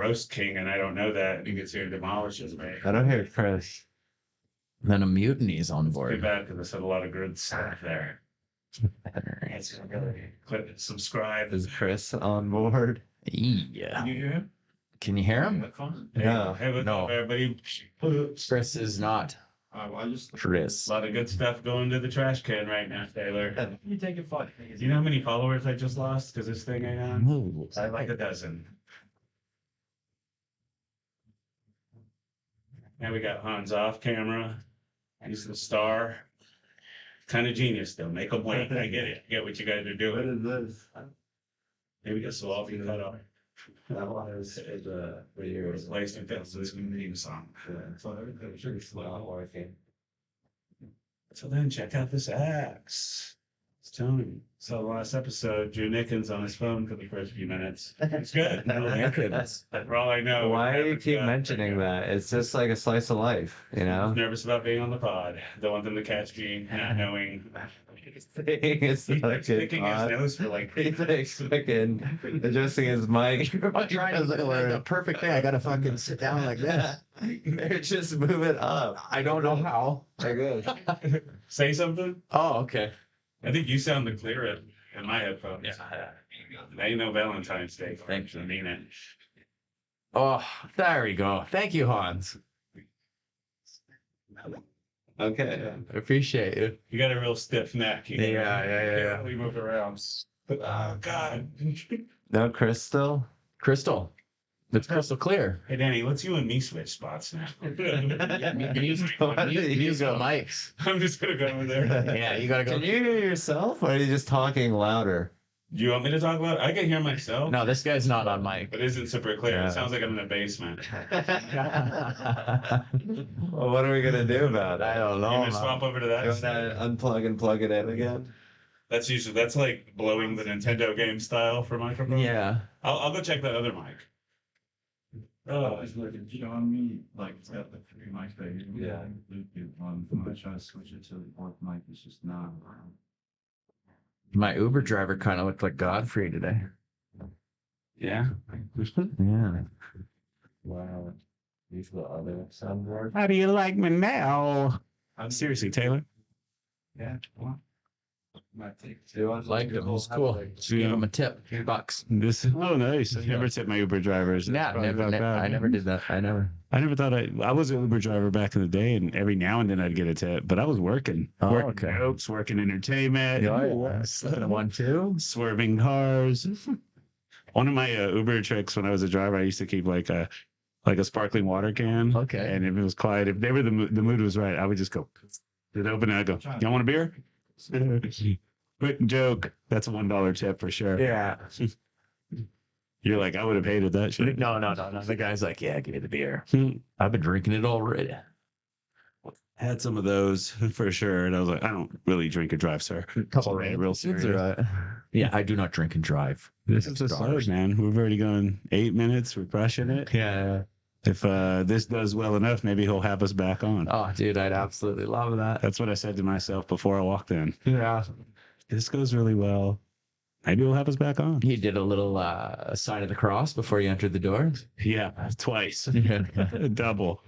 roast king, and I don't know that. And he gets here and demolishes me. I don't hear Chris. Then a mutiny is on Too board. bad because I said a lot of good stuff there. Click subscribe. Is Chris on board? Yeah. Can you hear him? Can you hear him? No. Hey, what's No. up, everybody? Chris is not. Chris. A lot of good stuff going to the trash can right now, Taylor. You take it fun. Do you know how many followers I just lost because this thing ain't on? I like a dozen. Now we got Hans off camera. He's the star. Kind of genius, though. Make them wait. I get it. I get what you guys are doing. What is this? Maybe get so off you cut off. That one is for you. Replacement that's this theme song. So everything should be not working. So then check out this axe. It's Tony. So the last episode, Drew Nickens on his phone for the first few minutes. It's good. For all I know. Why do you keep mentioning that? It's just like a slice of life, you know? Nervous about being on the pod. Don't want them to catch me not knowing. It's He's like picking his nose for like 3 he's like fucking adjusting his mic. I'm trying to like the perfect thing. I gotta fucking sit down like this. They're just moving up. I don't know how. They're good. Say something. Oh, okay. I think you sound the clearer in my headphones. Yeah. Ain't no Valentine's Day. Thank you. I mean it. Oh, there we go. Thank you, Hans. Okay. I appreciate it. You got a real stiff neck. You Yeah. We move around. Oh God. No crystal? Crystal. It's crystal clear. Hey Danny, let's you and me switch spots now. Use the mics. I'm just gonna go over there. Yeah, you gotta go. Can you hear yourself or are you just talking louder? Do you want me to talk about it? I can hear myself. No, this guy's not on mic. But it isn't super clear. Yeah. It sounds like I'm in a basement. Well, what are we gonna do about it? I don't You know. want to swap over to that? You want to unplug and plug it in again? That's like blowing the Nintendo game style for microphone. Yeah. I'll go check that other mic. Oh, It's like it's on me, like it's got the 3 mics there. Yeah. Bluetooth on. When I try to switch it to the 4th mic, it's just not. My Uber driver kind of looked like Godfrey today. yeah. Yeah. Wow. These are the other soundboard. How do you like me now? Seriously, Taylor. Yeah. Well, might take. Do you want Liked him. It was cool. Give him a tip. $2. This oh nice. I never tip my Uber drivers. Yeah, Probably never, about that. I never did that. I never. I never thought I was an Uber driver back in the day, and every now and then I'd get a tip, but I was working, Oh, working okay. jokes, working entertainment, One, two. swerving cars. One of my Uber tricks when I was a driver, I used to keep like a sparkling water can. Okay. And if it was quiet, if they were the mood was right, I would just go. It open and I go. Y'all want a beer? Quick joke. That's a $1 tip for sure. Yeah. You're like, I would have hated that shit. No. The guy's like, yeah, give me the beer. I've been drinking it already. Had some of those for sure, and I was like, I don't really drink or drive, sir. Couple Made it real serious. Yeah, I do not drink and drive. This is a start, man. We've already gone 8 minutes. We're crushing it. Yeah. If this does well enough, maybe he'll have us back on. Oh, dude, I'd absolutely love that. That's what I said to myself before I walked in. Yeah. This goes really well. Maybe he'll have us back on. He did a little sign of the cross before you entered the door. Yeah, twice. Yeah. Double.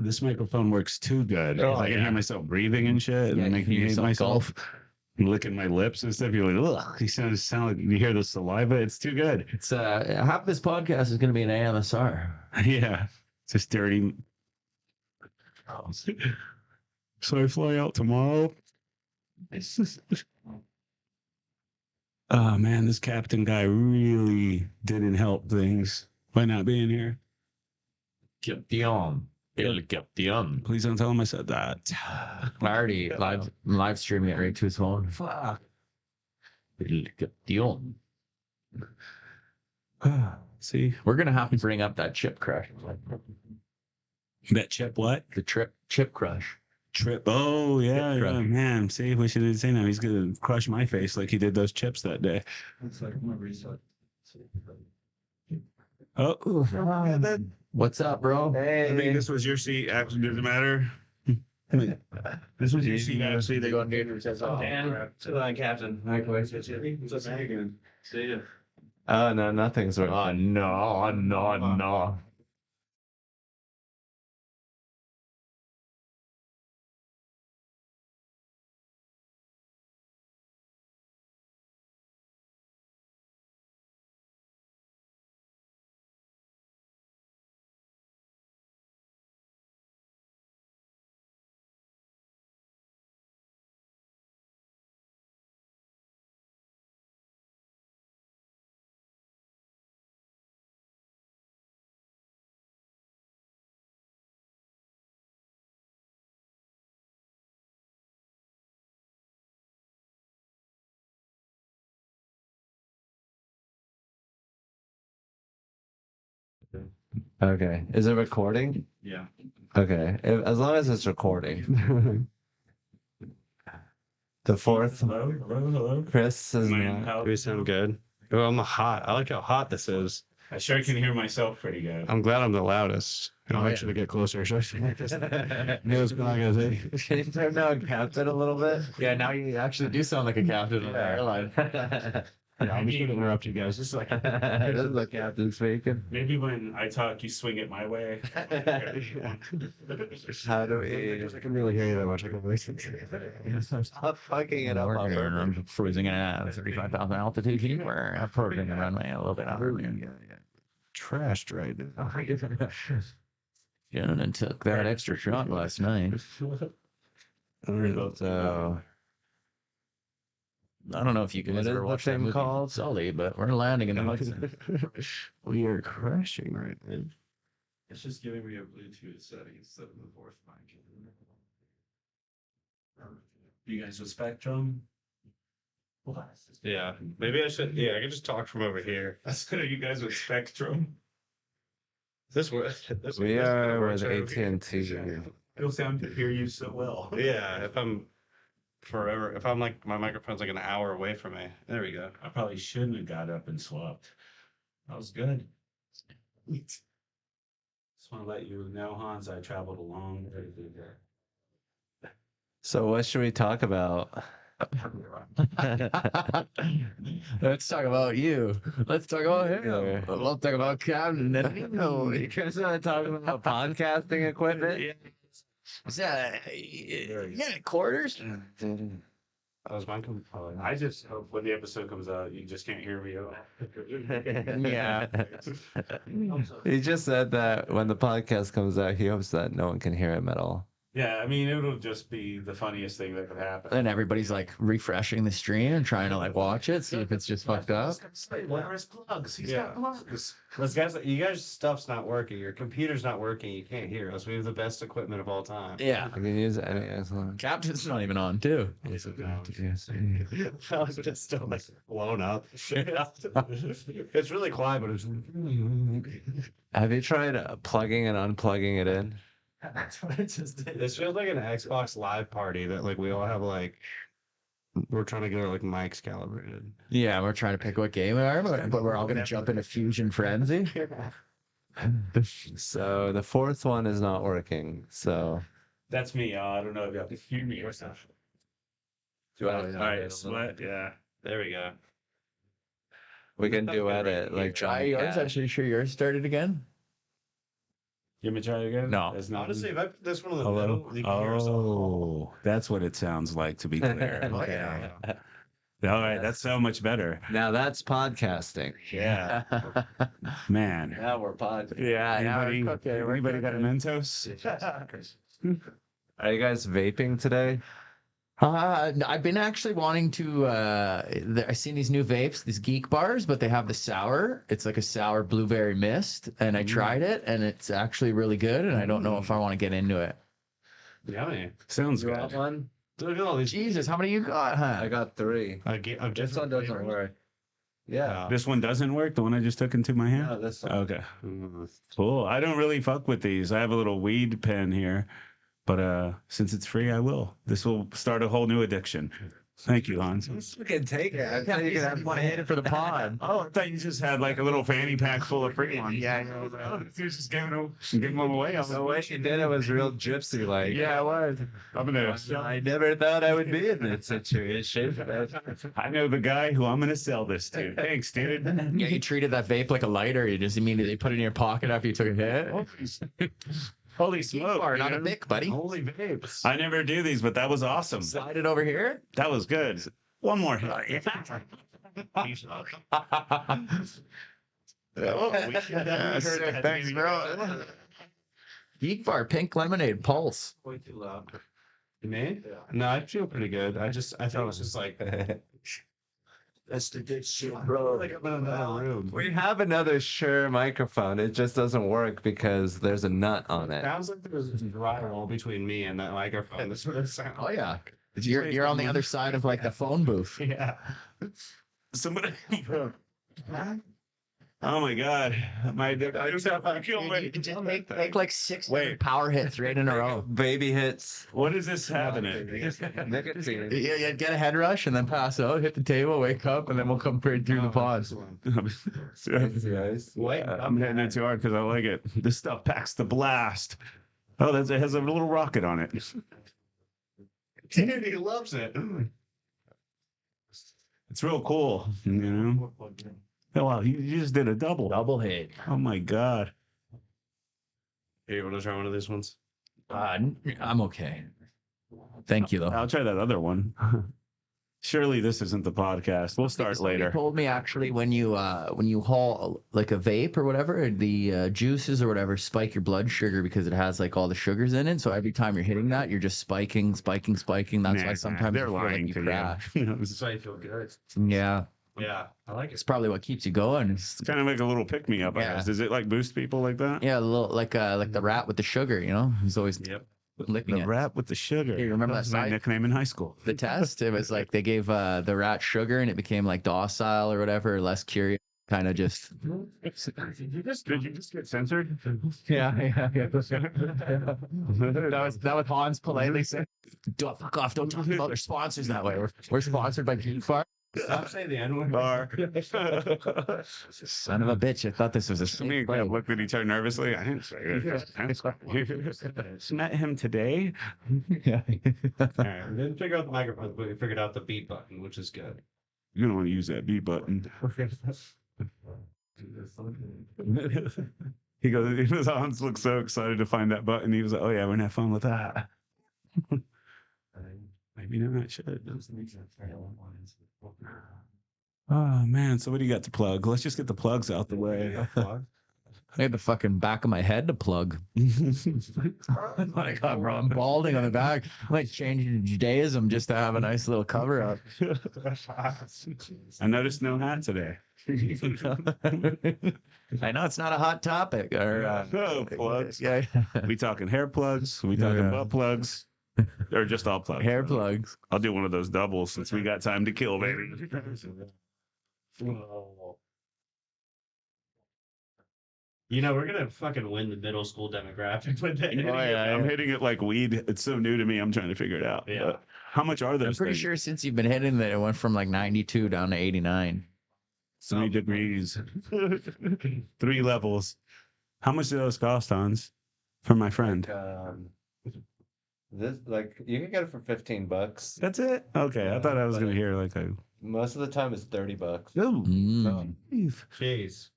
This microphone works too good. Oh, I can yeah. hear myself breathing and shit, and Yeah, you making hear me hate yourself myself. And licking my lips and stuff. You're like, ugh. You sound like you hear the saliva. It's too good. It's half this podcast is going to be an AMSR. Yeah, just dirty. So I fly out tomorrow. Oh man, this captain guy really didn't help things by not being here. Captain. El Captain. Please don't tell him I said that. I already live streaming it right to his phone. Fuck. El Captain. See, We're going to have to bring up that chip crush. that chip what? The chip crush. Trip. Oh yeah, Chip yeah, crush. man. See, we should say now. He's gonna crush my face like he did those chips that day. It's like my reset. Oh, What's up, bro? I think this was your seat. Actually, doesn't matter. This was your seat, actually. They go Dan, to the captain. Likewise. See you. Oh, no, nothing's working. Oh, no, no, no. Okay. Is it recording? Yeah. Okay. As long as it's recording. The fourth. Hello, hello, hello. Chris is Am I in not. power? We sound good. Oh, I'm hot. I like how hot this is. I sure can hear myself pretty good. I'm glad I'm the loudest. I'll make sure to get closer. Knew what's going on, guys. Can you turn down captain a little bit? Yeah, now you actually do sound like a captain on the airline. Yeah, I'll be sure to interrupt you guys. Just like This is the captain speaking. Maybe when I talk, you swing it my way. How do we I can really hear you that much. I can really stop fucking it up? We're on gonna purpose? run cruising at 35,000 altitude here. We're approaching the runway a little bit out. trashed right now. Gentlemen took that extra shot last night. So, I don't know if you What guys is ever the watched that thing movie called? Sully, but we're landing in the Hudson. We are crashing right now. It's just giving me a Bluetooth setting instead of the fourth mic. You guys with Spectrum? Yeah, maybe I should. Yeah, I can just talk from over here. I said, are you guys with Spectrum? This way. This we this are works with over here. AT&T. It'll sound to hear you so well. Yeah, if I'm forever, if I'm like my microphone's like an hour away from me. There we go. I probably shouldn't have got up and swapped. That was good. Just want to let you know, Hans, I traveled a long way to do that. So, what should we talk about? Let's talk about you. Let's talk about him. Yeah. We'll talk about Captain. No, you guys want to talk about podcasting equipment? Is that you got any quarters? That was mine. I just hope when the episode comes out, you just can't hear me at all. Yeah. He just said that when the podcast comes out, he hopes that no one can hear him at all. Yeah, I mean, it'll just be the funniest thing that could happen. And everybody's like refreshing the stream and trying to like watch it, see if it's just fucked up. Where are his plugs? He's Yeah. got plugs. Those guys, you guys' stuff's not working. Your computer's not working. You can't hear us. We have the best equipment of all time. Yeah. I can use any as long. Captain's not even on too. I was just still like blown up. It's really quiet, but it's. Have you tried plugging and unplugging it in? That's what it just did. This feels like an Xbox Live party that like we all have like. We're trying to get our like mics calibrated. Yeah, we're trying to pick what game we are, but we're all gonna jump into Fusion Frenzy. So the fourth one is not working. So That's me. I don't know if you have to hear me or something. do All right, sweat. Yeah. There we go. we can duet it like Try yours. I'm sure yours started again. You want me to try it again? No. That's not. Honestly, if I put this one in the Hello? middle, you can hear us all. Oh, that's what it sounds like, to be clear. Okay. All right, that's so much better. Now that's podcasting. Yeah, man. Now we're pod. Yeah, Anybody, okay, anybody got a Mentos? Are you guys vaping today? I've been actually wanting to. I've seen these new vapes, these geek bars, but they have the sour. It's like a sour blueberry mist, and I tried it, and it's actually really good. And I don't know if I want to get into it. Yummy. Sounds You good. want one? Look at all these. Jesus, how many you got? Huh? I got 3. I've This just one doesn't work. Yeah. This one doesn't work. The one I just took into my hand. No, this one. Okay, cool. I don't really fuck with these. I have a little weed pen here, but since it's free, I will. This will start a whole new addiction. Thank you, Hans. You can take it. I thought you could have want to hit it for the pod. Oh, I thought you just had like a little fanny pack full of free ones. Yeah, I know. You just giving them away. The way she did it was real gypsy like. Yeah, it was. I'm gonna. I never thought I would be in that situation. I know the guy who I'm gonna sell this to. Thanks, dude. Yeah, you treated that vape like a lighter. You just immediately put it in your pocket after you took a hit. Holy smoke! Bar, not a dude. Bic, buddy. Holy vapes. I never do these, but that was awesome. Slide it over here. That was good. One more hit. Thanks, bro. Geek Bar, pink lemonade, pulse. Way too loud. Me? Yeah. No, I feel pretty good. I thought it was just like. That's the good shit, bro. Like I'm in another room. We have another Shure microphone. It just doesn't work because there's a nut on it. Sounds like there was a drywall between me and that microphone. That's what it sounds. Oh yeah, you're on the other side of like the phone booth. Yeah. Somebody. Oh my God. I just have to kill me. You can take like 6 power hits right in a row. Baby hits. What is this happening? Nicotine. Yeah, get a head rush and then pass out, hit the table, wake up, and then we'll come right through the pods. Wait, I'm hitting it too hard because I like it. This stuff packs the blast. Oh, it has a little rocket on it. Dude, he loves it. It's real cool, you know? Oh, wow, you just did a double. Double hit. Oh my God. Hey, you want to try one of these ones? I'm okay. Thank you though. I'll try that other one. Surely this isn't the podcast. We'll start Somebody later. told me actually when you haul like a vape or whatever, the juices or whatever spike your blood sugar because it has like all the sugars in it. So every time you're hitting that, you're just spiking. That's why sometimes they're you feel like lying you to crash. you. That's why you feel good. Yeah, Yeah, I like it's it. probably what keeps you going. It's, Kind of like a little pick me up, I Yeah. guess. Does it like boost people like that? yeah, a little like the rat with the sugar. You know, he's always Yep. licking The it. rat with the sugar. Yeah, you remember That was that my side? nickname in high school. The test, it was like they gave the rat sugar and it became like docile or whatever, or less curious. Kind of just. Did you just get censored? Yeah. That was Hans politely saying, "Don't fuck off! Don't talk about their sponsors that way. We're sponsored by Geek Farm." Stop saying the N-word. Bar. Son of a bitch! I thought this was a Somebody safe play. looked at each other nervously. I didn't say it. Just met him today. Yeah. All right, we didn't figure out the microphone, but we figured out the beat button, which is good. You don't want to use that B button. He goes, Hans looked so excited to find that button. He was like, oh yeah, we're gonna have fun with that. Maybe not, I should. Oh man, so what do you got to plug? Let's just get the plugs out the way. I had the fucking back of my head to plug. Like, bro, I'm balding on the back. I might change to Judaism just to have a nice little cover up. I noticed no hat today. I know it's not a hot topic. Or, Oh, plugs. yeah, We talking hair plugs? We talking Yeah. butt plugs? Or just all plugs? hair plugs. I'll do one of those doubles since we got time to kill, baby. You know, we're gonna fucking win the middle school demographic with that. Oh, yeah, I'm hitting it like weed. It's so new to me. I'm trying to figure it out. Yeah. But how much are those? I'm pretty things? sure since you've been hitting that, it went from like 92 down to 89. 3 degrees. 3 levels. How much do those cost, Hans? For my friend. This like you can get it for $15. That's it? Okay. I thought I was but- going to hear like a. Most of the time it's $30. Ooh. Mm. Jeez.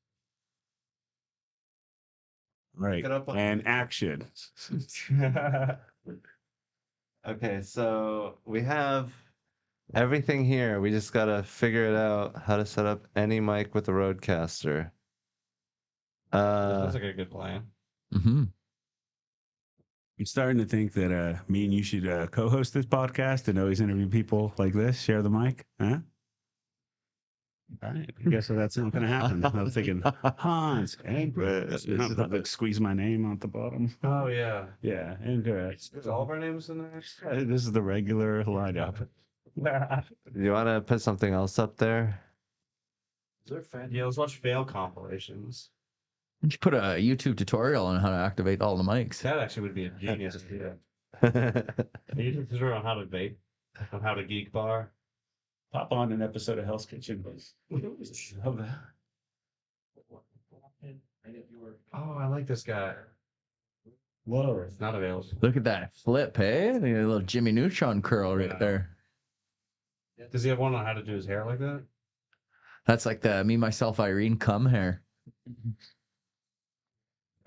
Right. Get up on- And action. Okay, so we have everything here. We just gotta figure it out how to set up any mic with a Rodecaster. Sounds like a good plan. Mm-hmm. I'm starting to think that me and you should co-host this podcast and always interview people like this. Share the mic. Huh? All right. I guess that's not going to happen. I was thinking, Hans, Andres. Like squeeze my name at the bottom. Oh yeah. Yeah, Andres. Is all of our names in there? This is the regular lineup. You wanna put something else up there? Is there fan? Yeah, let's watch fail compilations. You should put a YouTube tutorial on how to activate all the mics. That actually would be a genius idea. A YouTube tutorial on how to vape, on how to geek bar. Pop on an episode of Hell's Kitchen. Love that. Oh, I like this guy. Whoa. It's not available. Look at that flip, hey? A little Jimmy Neutron curl right there. Does he have one on how to do his hair like that? That's like the me, myself, Irene cum hair.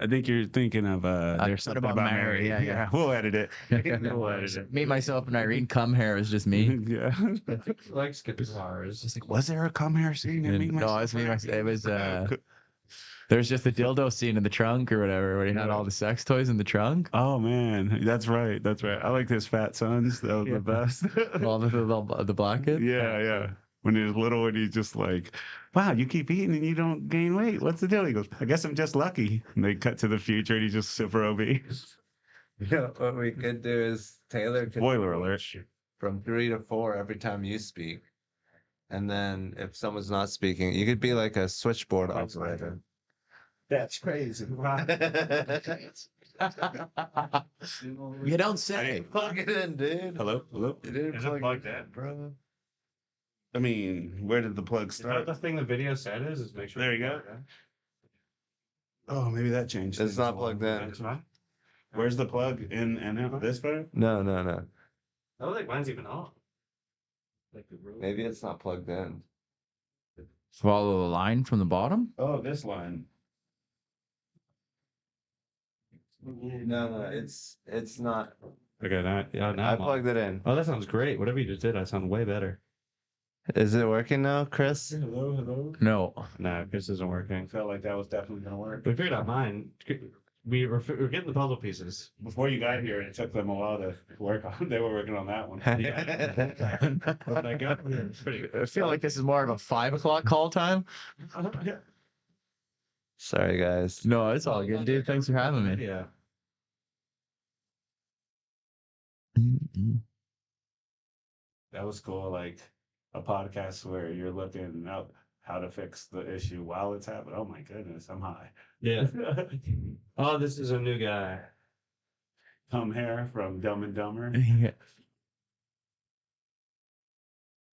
I think you're thinking of there's What something about about Mary? Mary. Yeah, yeah. We'll edit it. We'll edit it. Me, myself, and Irene cum hair is just me. Yeah. He likes guitars. Just like, was there a come here scene in me? No, it's me, myself. It was there's just the dildo scene in the trunk or whatever, where he had all the sex toys in the trunk. Oh man, that's right. That's right. I like his fat sons. That was the best. All the black kid. Yeah, yeah. When he was little and he's just like, wow, you keep eating and you don't gain weight. What's the deal? He goes, I guess I'm just lucky. And they cut to the future and he's just super obese. Yeah, what we could do is Taylor could Spoiler alert. from 3 to 4 every time you speak. And then if someone's not speaking, you could be like a switchboard operator. That's crazy. You don't say. Plug it in, dude. Hello? Hello? You didn't Is it plug plugged it in? in, bro. I mean, where did the plug Is that start? the thing the video said is make sure. There you go. Oh, maybe that changed. It's things not a plugged little in. bit. Where's the plug in and out? This way? No, no, no. I don't think mine's even on. Like the road. Maybe it's not plugged in. Follow the line from the bottom. Oh, this line. No, no, it's not. Okay, now I plugged it in. Oh, that sounds great. Whatever you just did, that sounded way better. Is it working now, Chris? Hello, hello. No. No, this isn't I working. felt like that was definitely going to work. We figured out mine. We're getting the puzzle pieces. Before you got here, it took them a while to work on. They were working on that one. What I got? It's pretty good. I feel like this is more of a 5 o'clock call time. Sorry, guys. No, it's all good, dude. Thanks for having me. Yeah. That was cool. Like a podcast where you're looking up how to fix the issue while it's happening. Oh my goodness, I'm high. Yeah. Oh, this is a new guy. Tom Hare from Dumb and Dumber. Yeah.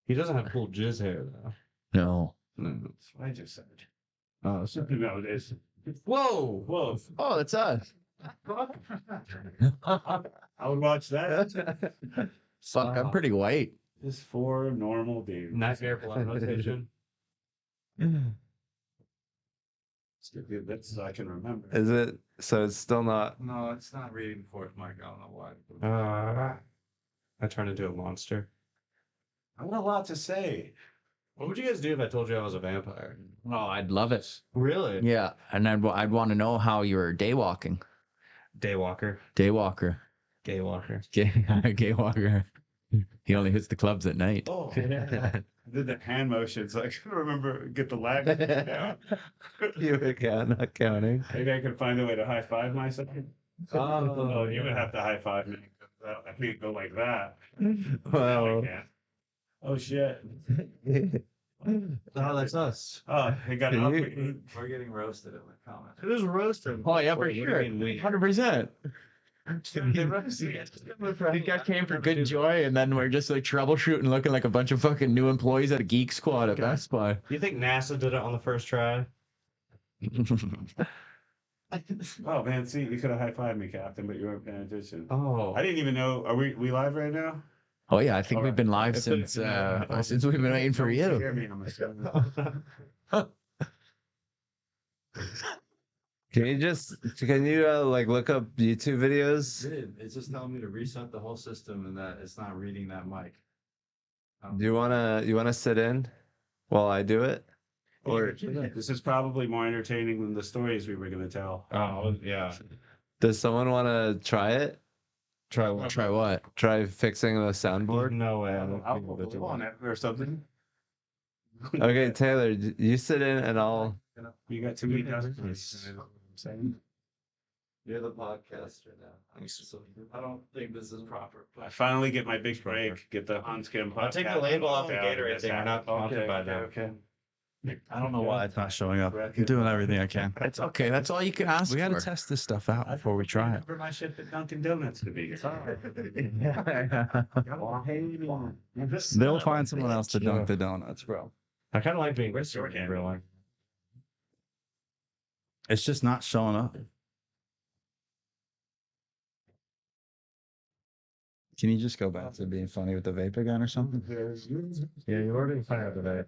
He doesn't have cool jizz hair though. No. That's what I just said. Oh, sorry. No, it is. Whoa. Whoa. Oh, that's us. I would watch that. Fuck, I'm pretty white. Just 4 normal dudes. Nightmare blood rotation. Stupid bits I can remember. Is it? So it's still not. No, it's not reading the fourth mic. I don't know why. I turned into a monster. I got a lot to say. What would you guys do if I told you I was a vampire? Oh, I'd love it. Really? Yeah, and I'd want to know how you were daywalking. Daywalker. Daywalker. Gaywalker. Gay walker. He only hits the clubs at night. Oh, yeah. I did the hand motions. Like, remember, get the lag down. You again, not counting. Maybe I could find a way to high five myself. Oh, you would have to high five me. I can't go like that. Well, I can't. Oh, shit. Oh, that's us. Oh, they got Can up. you- We're getting roasted in the comments. It is roasting. Oh yeah, for What do you sure. mean we? 100%. They roasted. The guy came for good joy, and then we're just like troubleshooting, looking like a bunch of fucking new employees at a Geek Squad at Best Buy. You think NASA did it on the first try? Oh, man, see, you could have high fived me, Captain, but you weren't paying attention. Oh. I didn't even know. Are we live right now? Oh yeah, I think All we've right. been live If it- since we've been waiting for Don't you. hear me on my phone. can you like look up YouTube videos? It's just telling me to reset the whole system and that it's not reading that mic. Do you wanna sit in while I do it? Or this is probably more entertaining than the stories we were going to tell. Oh, yeah. Does someone wanna try it? Try what? Try what? Try fixing the soundboard? No way. I'll go on it or something. Okay, Taylor, you sit in and I'll. You got too many dozens. You're the podcaster now. So I don't think this is proper. I finally get my big break. Get the on-skim podcast. I'll take the label off the down, Gatorade that's thing. We're not happening. sponsored by them. Okay. I don't know why it's not showing up. I'm doing everything I can. It's okay. That's all you can ask We got to for. test this stuff out before we try it. For my shit at Dunkin' Donuts to be. They'll find someone else to dunk the donuts, bro. I kind of like being short in real life. It's just not showing up. Can you just go back to being funny with the vape again or something? Yeah, you were being funny today.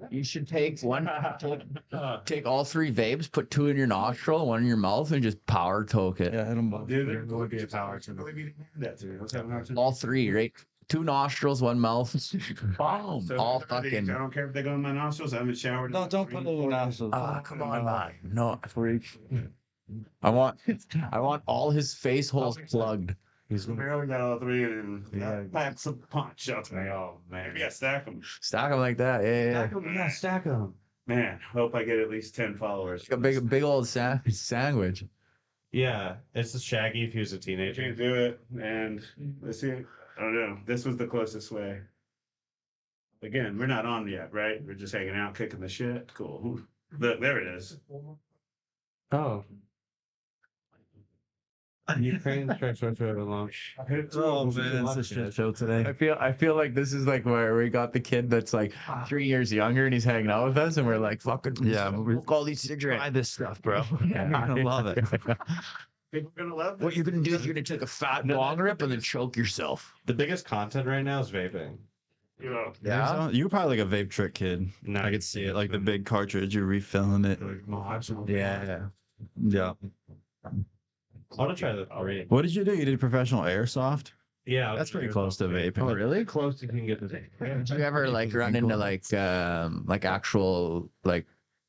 You should take take all 3 vapes, put 2 in your nostril, 1 in your mouth, and just power toke it. Yeah, hit them both. Dude, There would be a power to All 3, right? 2 nostrils, 1 mouth. Boom. So All I fucking. don't care if they go in my nostrils. I haven't showered. No, don't put little nostrils. Ah, come on, man. No, freak. I want all his face holes plugged. He's barely got all 3 and then packs a punch. I'll tell you. Oh man, maybe I stack them. Stack them like that. Yeah. Yeah, stack them. Man, hope I get at least 10 followers. A big old sandwich. Yeah, it's the Shaggy if he was a teenager. Can't do it, and let's see. I don't know. This was the closest way. Again, we're not on yet, right? We're just hanging out, kicking the shit. Cool. Look, there it is. Oh. Ukraine strikes right through the launch. Oh man, it's a shit show today. I feel like this is like where we got the kid that's like 3 years younger and he's hanging out with us and we're like fucking Yeah, smoke all these cigarettes. Buy this stuff, bro. I love it. People are gonna love What you're gonna do is you're gonna take a fat bong rip and then choke yourself. The biggest content right now is vaping. You know, Yeah. You're probably like a vape trick kid. No, I could see it, like the big cartridge, you're refilling it. Yeah. Yeah. I want to try the 3. What did you do? You did professional airsoft? Yeah, That's pretty close to vaping. Oh really? Close you can get to vape. Did you ever like run into like actual like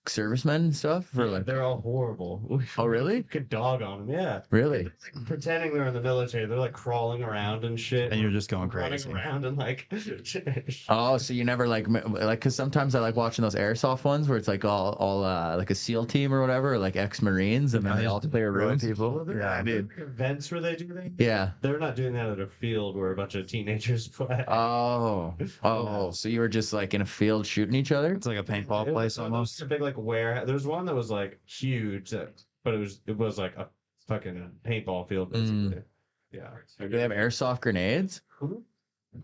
servicemen and stuff? Or like They're all horrible. oh really? Could dog on them, yeah. Really? Like, pretending they're in the military, they're like crawling around and shit. And you're just going running crazy. around and like. Oh, so you never like because sometimes I like watching those airsoft ones where it's like all like a SEAL team or whatever, or like ex-Marines, and then they all play around people. Yeah, dude. Events where they do that. Yeah. They're not doing that at a field where a bunch of teenagers play. Oh, so you were just like in a field shooting each other? It's like a paintball It place was almost. a big like warehouse. There's one that was like huge, but it was like a fucking paintball field basically. Yeah. Do they have airsoft grenades? Mhm.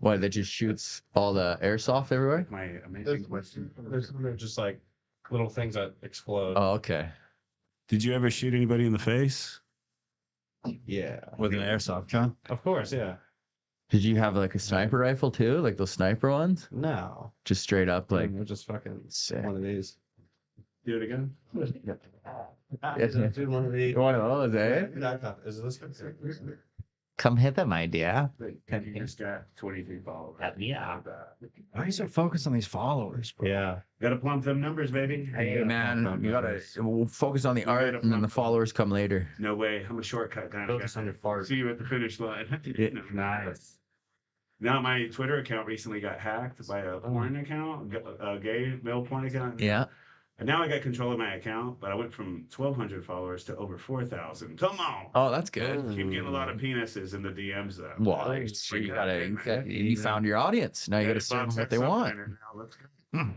What, that just shoots all the airsoft everywhere? my amazing question. There's some that are just like little things that explode. Oh, okay. Did you ever shoot anybody in the face? Yeah. With an airsoft gun. Of course, yeah. Did you have like a sniper rifle too? Like those sniper ones? No. Just straight up like We're just fucking sick. one of these. Do it again. Dude, one of these. One of those, eh? Is this good? Come hit them, idea. You just got 23 followers. Yeah. Why are you so focused on these followers, bro? Yeah. Gotta plump them numbers, baby. Hey man, you gotta we'll focus on the art and then the followers come later. No way. I'm a shortcut kind of Focus guy. on your fart. See you at the finish line. No. Nice. Now my Twitter account recently got hacked by a porn account, a gay male porn account. Yeah. And now I got control of my account, but I went from 1,200 followers to over 4,000. Come on. Oh, that's good. Keep getting a lot of penises in the DMs though. Well, so you found your audience. Now you gotta serve them what they want. Now, let's go.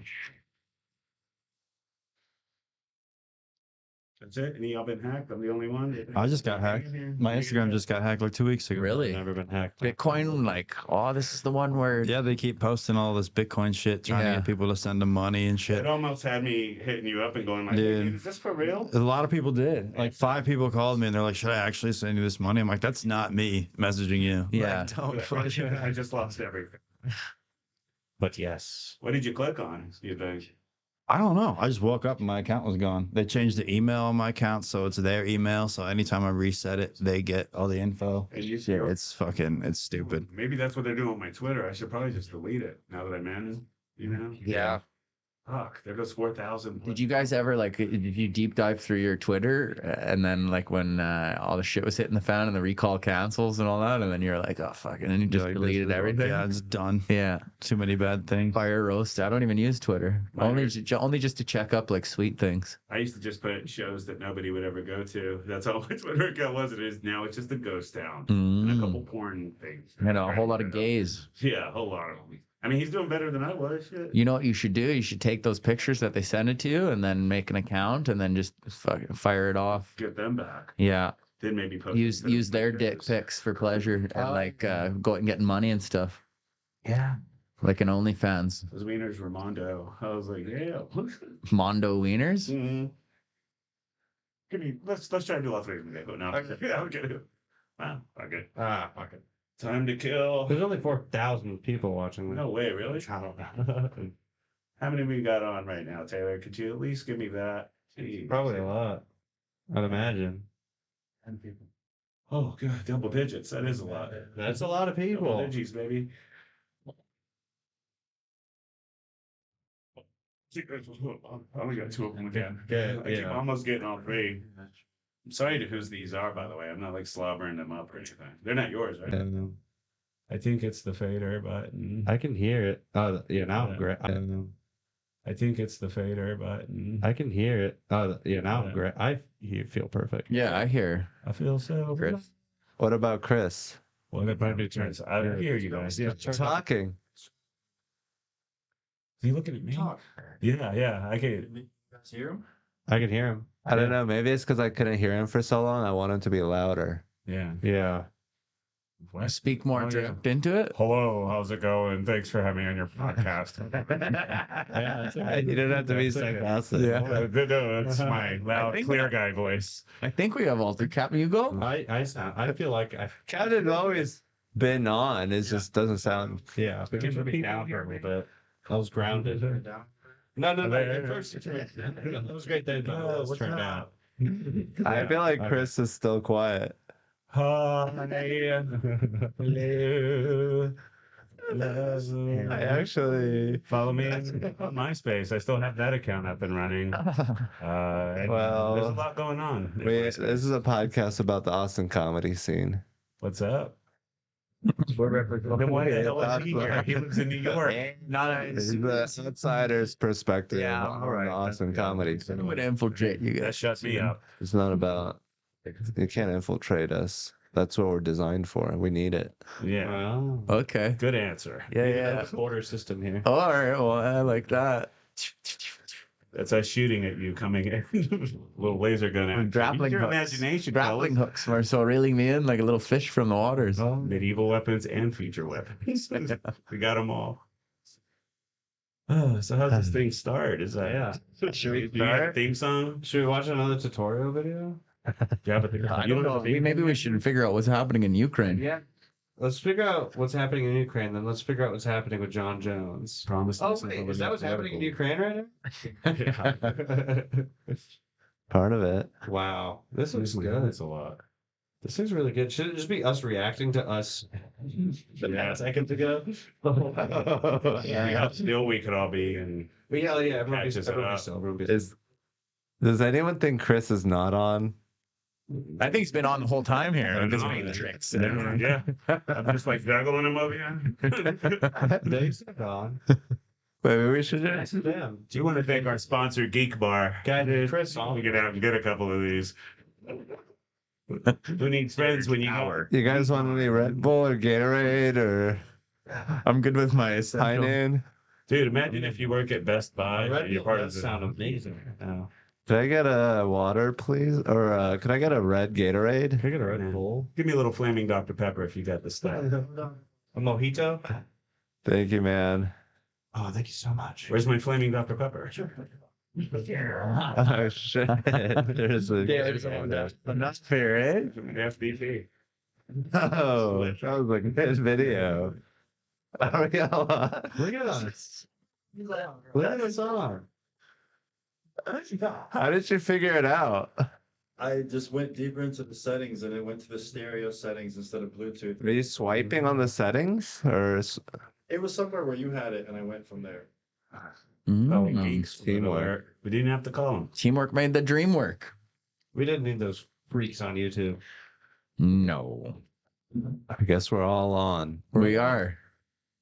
That's it. Any of y'all been hacked? I'm the only one. I just got hacked. My Instagram just got hacked like 2 weeks ago. Really? Never been hacked. Bitcoin, like, oh, this is the one where Yeah, they keep posting all this Bitcoin shit, trying to Yeah. get people to send them money and shit. It almost had me hitting you up and going like, Dude. "Hey, is this for real?" A lot of people did. Like 5 people called me and they're like, "Should I actually send you this money?" I'm like, "That's not me messaging you." Yeah. Like, don't fucking- I just lost everything. But yes. What did you click on? You think? I don't know. I just woke up and my account was gone. They changed the email on my account, so it's their email. So anytime I reset it, they get all the info. And you Yeah, it's stupid. Maybe that's what they're doing with my Twitter. I should probably just delete it now that I'm in. You know? Yeah. Fuck. There goes 4,000. Did you guys ever like did you deep dive through your Twitter and then like when all the shit was hitting the fan and the recall cancels and all that and then you're like, oh fuck, and then you just Like, deleted everything? Yeah, it's done. Yeah. Too many bad things. Fire roast. I don't even use Twitter. Mine Only just to check up like sweet things. I used to just put shows that nobody would ever go to. That's all my Twitter account was. It is now. It's just a ghost town and a couple porn things. You know, a whole lot of gays. Yeah, a whole lot of them. I mean, he's doing better than I was. Shit. You know what you should do? You should take those pictures that they send it to you and then make an account and then just fucking fire it off. Get them back. Yeah. Then maybe post Use their dick pics for pleasure and like go and getting money and stuff. Yeah. Like an OnlyFans. Those wieners were Mondo. I was like, yeah. Mondo wieners? Mm-hmm. Let's try to do all three of them. No, okay. Wow, okay. Fuck it. Time to kill. There's only 4,000 people watching. No way, really? I don't know. How many we got on right now, Taylor? Could you at least give me that? Jeez. Probably a lot. I'd imagine. 10 people. Oh, God, double digits. That is a lot. That's a lot of Double people. digits, baby. I only got 2 of them again. Yeah, I keep yeah. almost getting all 3. I'm sorry to whose these are, by the way. I'm not like slobbering them up or anything. They're not yours, right? I think it's the fader button. I can hear it. Oh, yeah, now I'm Yeah. great. I think it's the fader button. I can hear it. Oh, yeah, now I'm Yeah. great. You feel perfect. Yeah, I hear. I feel so. Chris. What about Chris? What about new turns? I hear you guys. Yeah. Talking. Is he looking at me? Yeah. I can. You guys hear him? I can hear him. I don't know. Maybe it's because I couldn't hear him for so long. I want him to be louder. Yeah. Yeah. What? Speak more Oh, yeah. direct into it. Hello, how's it going? Thanks for having me on your podcast. You don't have to be sarcastic. Yeah. No, that's my loud, think clear that- guy voice. I think we have all 3. Captain, you go? I feel like Captain's always been on. It just doesn't sound. yeah. But can It people down hear for a me? little bit. I was grounded. Down. No. There. At first, it was great then. Oh, Let's what's turn up? down. I feel like Okay. Chris is still quiet. Hi. Hello. Hello. I actually. Follow me on MySpace. I still have that account up and running. Well, there's a lot going on. in This MySpace. is a podcast about the Austin comedy scene. What's up? We're representing. Then why the hell is he here? He lives in New York. It's the outsider's perspective Yeah, on all right. the Austin comedy I'm scene. going to infiltrate you That guys. shut me up. It's not about. You can't infiltrate us. That's what we're designed for. We need it. Yeah. Wow. Okay. Good answer. Yeah. Border system here. All right. Well, I like that. That's us shooting at you coming in. Little laser gun at you. Grappling Use your hooks. imagination, Grappling fellas. hooks were so reeling me in like a little fish from the waters. Medieval weapons and feature weapons. We got them all. Oh, so how's this thing start? Is that Yeah. Should we do you have a theme song? Should we watch another tutorial video? Do you have a theme? I You don't have know. a theme? Maybe we should figure out what's happening in Ukraine. Yeah. Let's figure out what's happening in Ukraine, then let's figure out what's happening with John Jones. Promise. Oh, wait, is that what's happening in Ukraine right now? Part of it. Wow. This looks This good. That's a lot. This looks really good. Should it just be us reacting to us Yeah. seconds ago? Yeah. How still we could all be and Yeah, everyone be Catches it up. still. Everyone be Is does anyone think Chris is not on? I think he's been on the whole time here. I Like this know. matrix. Yeah. I'm just like juggling them over here. They said on. Maybe we should just. Damn. Do you want to thank our sponsor, Geek Bar? Chris We get out and get a couple of these. Who needs friends when you go? You guys want any Red Bull or Gatorade or I'm good with my High essential. Noon? Dude, imagine if you work at Best Buy and you're part of the sound amazing. Oh. Could I get a water, please? Or could I get a red Gatorade? Can I get a Red Man. Bull? Give me a little flaming Dr. Pepper if you got the stuff. A mojito? Thank you, man. Oh, thank you so much. Where's my flaming Dr. Pepper? Oh shit! There's a That's fair, eh? FBP. Oh, that was a good video. Oh, yeah. Look at us. Look at us on. How did you figure it out? I just went deeper into the settings and it went to the stereo settings instead of Bluetooth. Were you swiping on the settings or? It was somewhere where you had it and I went from there. Oh, Mm. geeks. Teamwork. We didn't have to call them. Teamwork made the dream work. We didn't need those freaks on YouTube. No. I guess we're all on. We are.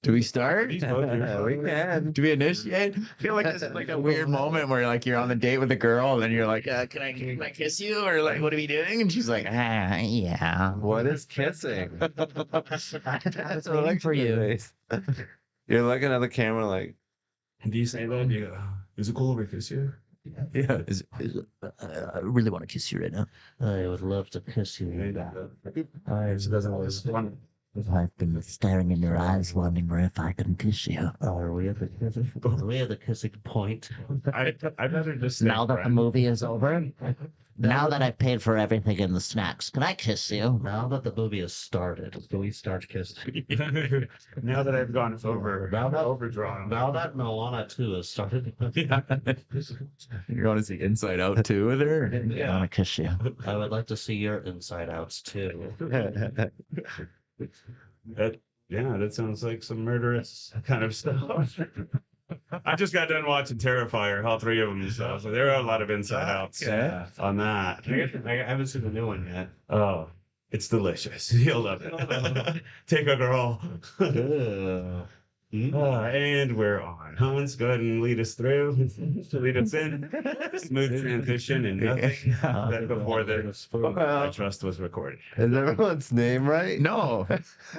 Do we start? These both are- We can. Do we initiate? I feel like this is like a weird moment where like you're on the date with a girl and then you're like, can I kiss you? Or like, what are we doing? And she's like, yeah. What is kissing? That's waiting for you. You're looking at the camera like, Do you say that? You go, is it cool if I kiss you? Yeah. I really want to kiss you right now. I would love to kiss you. She doesn't always want it. I've been staring in your eyes, wondering if I can kiss you. Are we at the kissing point? I'd rather just Now that the friends. movie is over, now that I've paid for everything in the snacks, can I kiss you? Now that the movie has started, can we start kissing? Now that I've gone over, Now that- overdrawn. Now that Moana 2 has started, You're going to see Inside Out too with her? I want to kiss you. I would like to see your inside outs too. That sounds like some murderous kind of stuff. I just got done watching Terrifier, all three of them. So there are a lot of inside outs on that. I haven't seen the new one yet. Oh, it's delicious. You'll love it. Take a girl. And we're on. Hans, go ahead and lead us through. Lead us in. Smooth transition and nothing that before this I trust was recorded. is everyone's name right? No,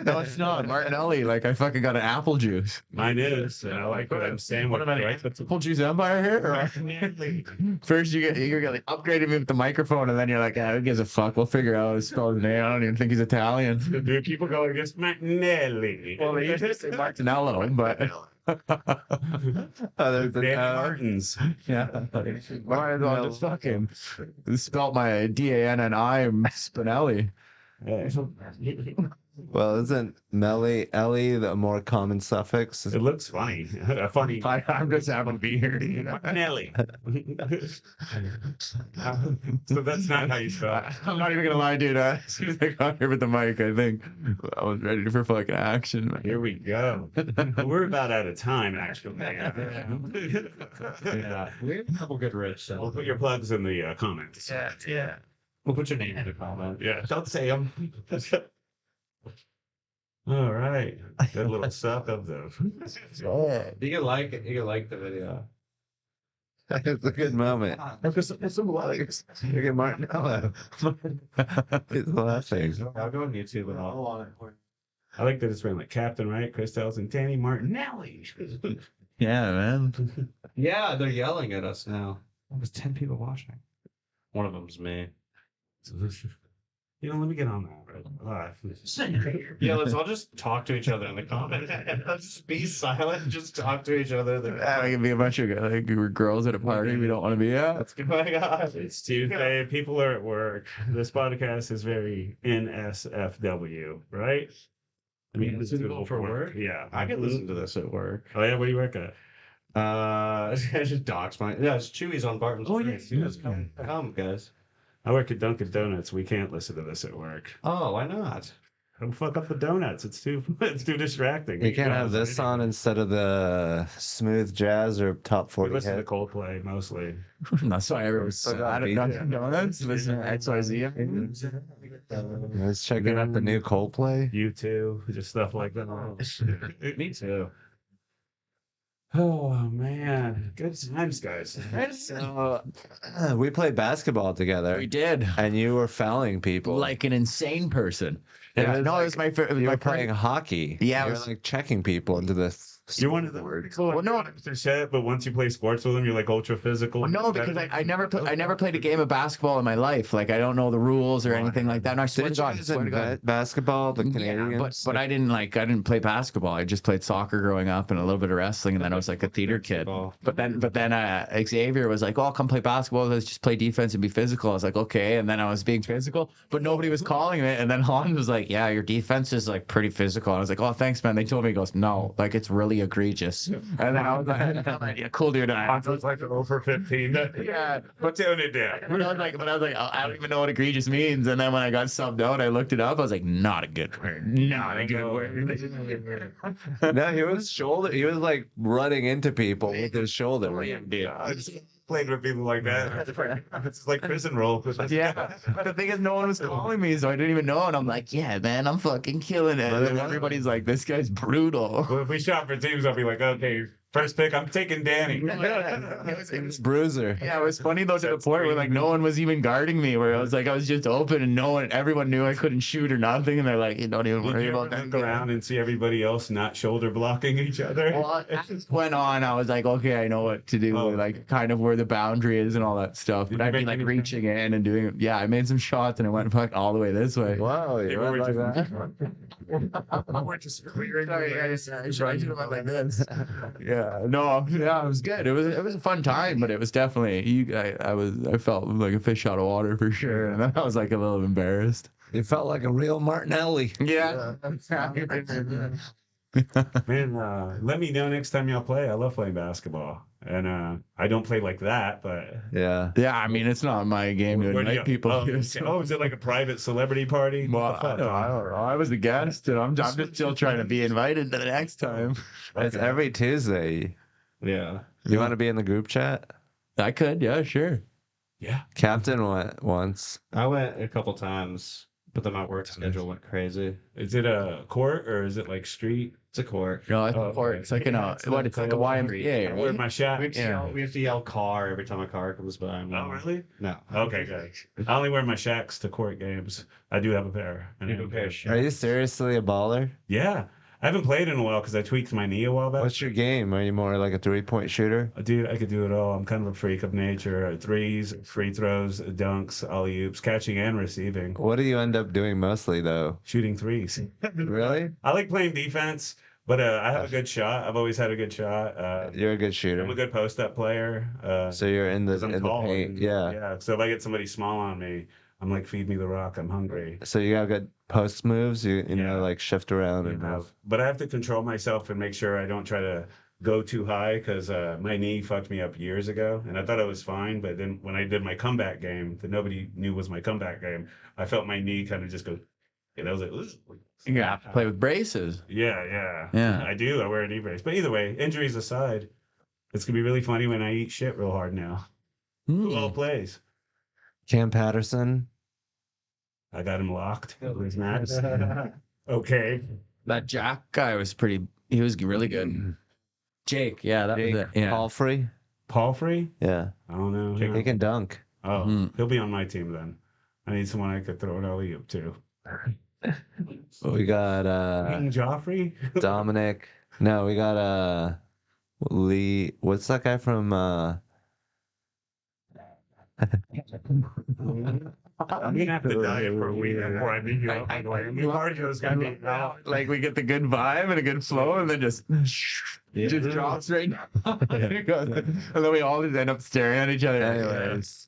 no, it's not. Martinelli, like I fucking got an apple juice. Mine is, and I like what I'm saying. What am I, right? apple juice empire here? Or? First you're like upgrading me with the microphone, and then you're like, who gives a fuck? We'll figure out how to spell his name. I don't even think he's Italian. Do people go against Martinelli? Well, they usually say Martinello, but There's Danny an Martins. yeah, might as well just fucking spelt my DANNI Spinelli. well, isn't Melly Ellie the more common suffix? It looks funny. A funny I'm just happy to be here. You know? Martinelli. So that's not how you spell it. I'm not even gonna lie, dude. As soon as I got here with the mic, I think I was ready for fucking action. Man. Here we go. We're about out of time, actually. Yeah, we have a couple good riffs. We'll So. put your plugs in the comments. Yeah. We'll put your name in the comment. Yeah, don't say them. All right. Good little suck of the. You can like it. You can like the video. It's a good moment. Look at Martinello. He's laughing. I'll go on YouTube and I'll. I like that it's written like Captain Wright, Chris Tellez, and Danny Martinelli. Yeah, man. Yeah, they're yelling at us now. There's 10 people watching. One of them's me. You know, let me get on that. Right? Yeah, let's all just talk to each other in the comments. Let's just be silent. Just talk to each other. Yeah, we can be a bunch of like we're girls at a party we don't want to be at. What's going on? It's Tuesday. People are at work. This podcast is very NSFW, right? I mean, this is Suitable for work? Yeah. I can listen to this at work. Oh, yeah. What do you work at? I just dox my. Yeah, it's Chewy's on Barton's. Oh, yeah. Street. Yes, come, guys. I work at Dunkin' Donuts. We can't listen to this at work. Oh, why not? Don't fuck up the donuts. It's too distracting. You can't have this on instead of the smooth jazz or top We 40 listen to hit. Coldplay mostly. That's why everyone's So I don't got know. Donuts. Listen to XYZ. I was checking out the new Coldplay. U2, just stuff like that. Me too. Oh man, good times, guys. So, we played basketball together, We did. and you were fouling people. Like an insane person. Yeah, Yeah, no, it was my favorite. you My were playing hockey. Yeah, it you were was- like checking people into the. You're one of the Well, no. shit, but once you play sports with them, you're like ultra physical. No, because I never played a game of basketball in my life. Like I don't know the rules or anything like that. And I swear to Did you God, guys swear to God. invent basketball, the Yeah, Canadians? but I didn't play basketball. I just played soccer growing up and a little bit of wrestling, and then I was like a theater kid. But then Xavier was like, "Oh, come play basketball. Let's just play defense and be physical." I was like, "Okay." And then I was being physical, but nobody was calling it. And then Hans was like, "Yeah, your defense is like pretty physical." And I was like, "Oh, thanks, man." They told me, he goes, "No, like it's really egregious." And then I was like, "Yeah, cool, dude." I was like over 15. Yeah. But tone it down. But I was like, I don't even know what egregious means. And then when I got subbed out, I looked it up. I was like, not a good word. Not a good word. No, he was shoulder. He was like running into people with his shoulder. I just played with people like that. It's like prison roll. Yeah. But the thing is, no one was calling me, so I didn't even know. And I'm like, yeah, man, I'm fucking killing it. But And everybody's like, this guy's brutal. Well, if we shot for teams, I'll be like, okay, First pick, I'm taking Danny. It was Bruiser. Yeah, it was funny though to the That's point where like crazy. no one was even guarding me. Where I was like, I was just open and everyone knew I couldn't shoot or nothing, and they're like, you don't even Did worry you about ever that. look around and see everybody else not shoulder blocking each other? Well, as it went on, I was like, okay, I know what to do, Oh. like kind of where the boundary is and all that stuff. Did But you I'd be make like any reaching in and doing, yeah, I made some shots and it went fucking all the way this way. Wow, you People went were like just- that? We're just clearing Sorry, the I lanes. should have went like this. Yeah, no, yeah, it was good. It was a fun time, but it was definitely I felt like a fish out of water for sure, and then I was like a little embarrassed. You felt like a real Martinelli. Yeah. Man, let me know next time y'all play. I love playing basketball, and I don't play like that, but Yeah. Yeah, I mean, it's not my game to where do invite you- people. Oh, to, okay. so- Oh, is it like a private celebrity party? Well, What the I fuck, don't, I huh? don't know. I was a guest, and I'm just still trying to be invited to the next time. It's Okay. every Tuesday. Yeah. You want to be in the group chat? I could, yeah, sure. Yeah. Captain went once. I went a couple times, but then my work schedule went crazy. Is it a court or is it like street? It's a court. No, it's Oh, important. okay. It's like an Yeah, it's what? like It's like a a YMCA. I wear Right? my shacks. We have to yell car every time a car comes by. Oh, really? No. Okay, good. I only wear my shacks to court games. I do have a pair. and You I have a don't pair care. of shacks? Are you seriously a baller? Yeah. I haven't played in a while because I tweaked my knee a while back. What's your game? Are you more like a 3-point shooter? Dude, I could do it all. I'm kind of a freak of nature. Threes, free throws, dunks, alley oops, catching and receiving, What do you end up doing mostly though? shooting threes. Really? I like playing defense, but I have a good shot. I've always had a good shot. You're a good I'm a shooter. good post-up player. So you're in the 'Cause I'm in the tall paint. and- Yeah. Yeah. So if I get somebody small on me, I'm like, feed me the rock. I'm hungry. So you got good post moves. You Yeah. know like shift around You and know, move. but I have to control myself and make sure I don't try to go too high because my knee fucked me up years ago, and I thought I was fine. But then when I did my comeback game that nobody knew was my comeback game, I felt my knee kind of just go, and I was like, "Ugh." You have to play with braces. Yeah. Yeah. I do. I wear a knee brace. But either way, injuries aside, it's gonna be really funny when I eat shit real hard now. Who all plays? Cam Patterson. I got him locked. Who's next? Okay. That Jack guy was he was really good. Jake, yeah, that Jake was it. Yeah. Palfrey. Paul Free? Yeah. I don't know. He can dunk. Oh, Mhm. he'll be on my team then. I need someone I could throw an alley oop to. We got King Joffrey? Dominic. No, we got Lee. What's that guy from I'm gonna have to diet for a week before I beat you up. By the way, my cardio's gonna be out. Like we get the good vibe and a good flow, and then just drops right down. And then we all just end up staring at each other. Anyways.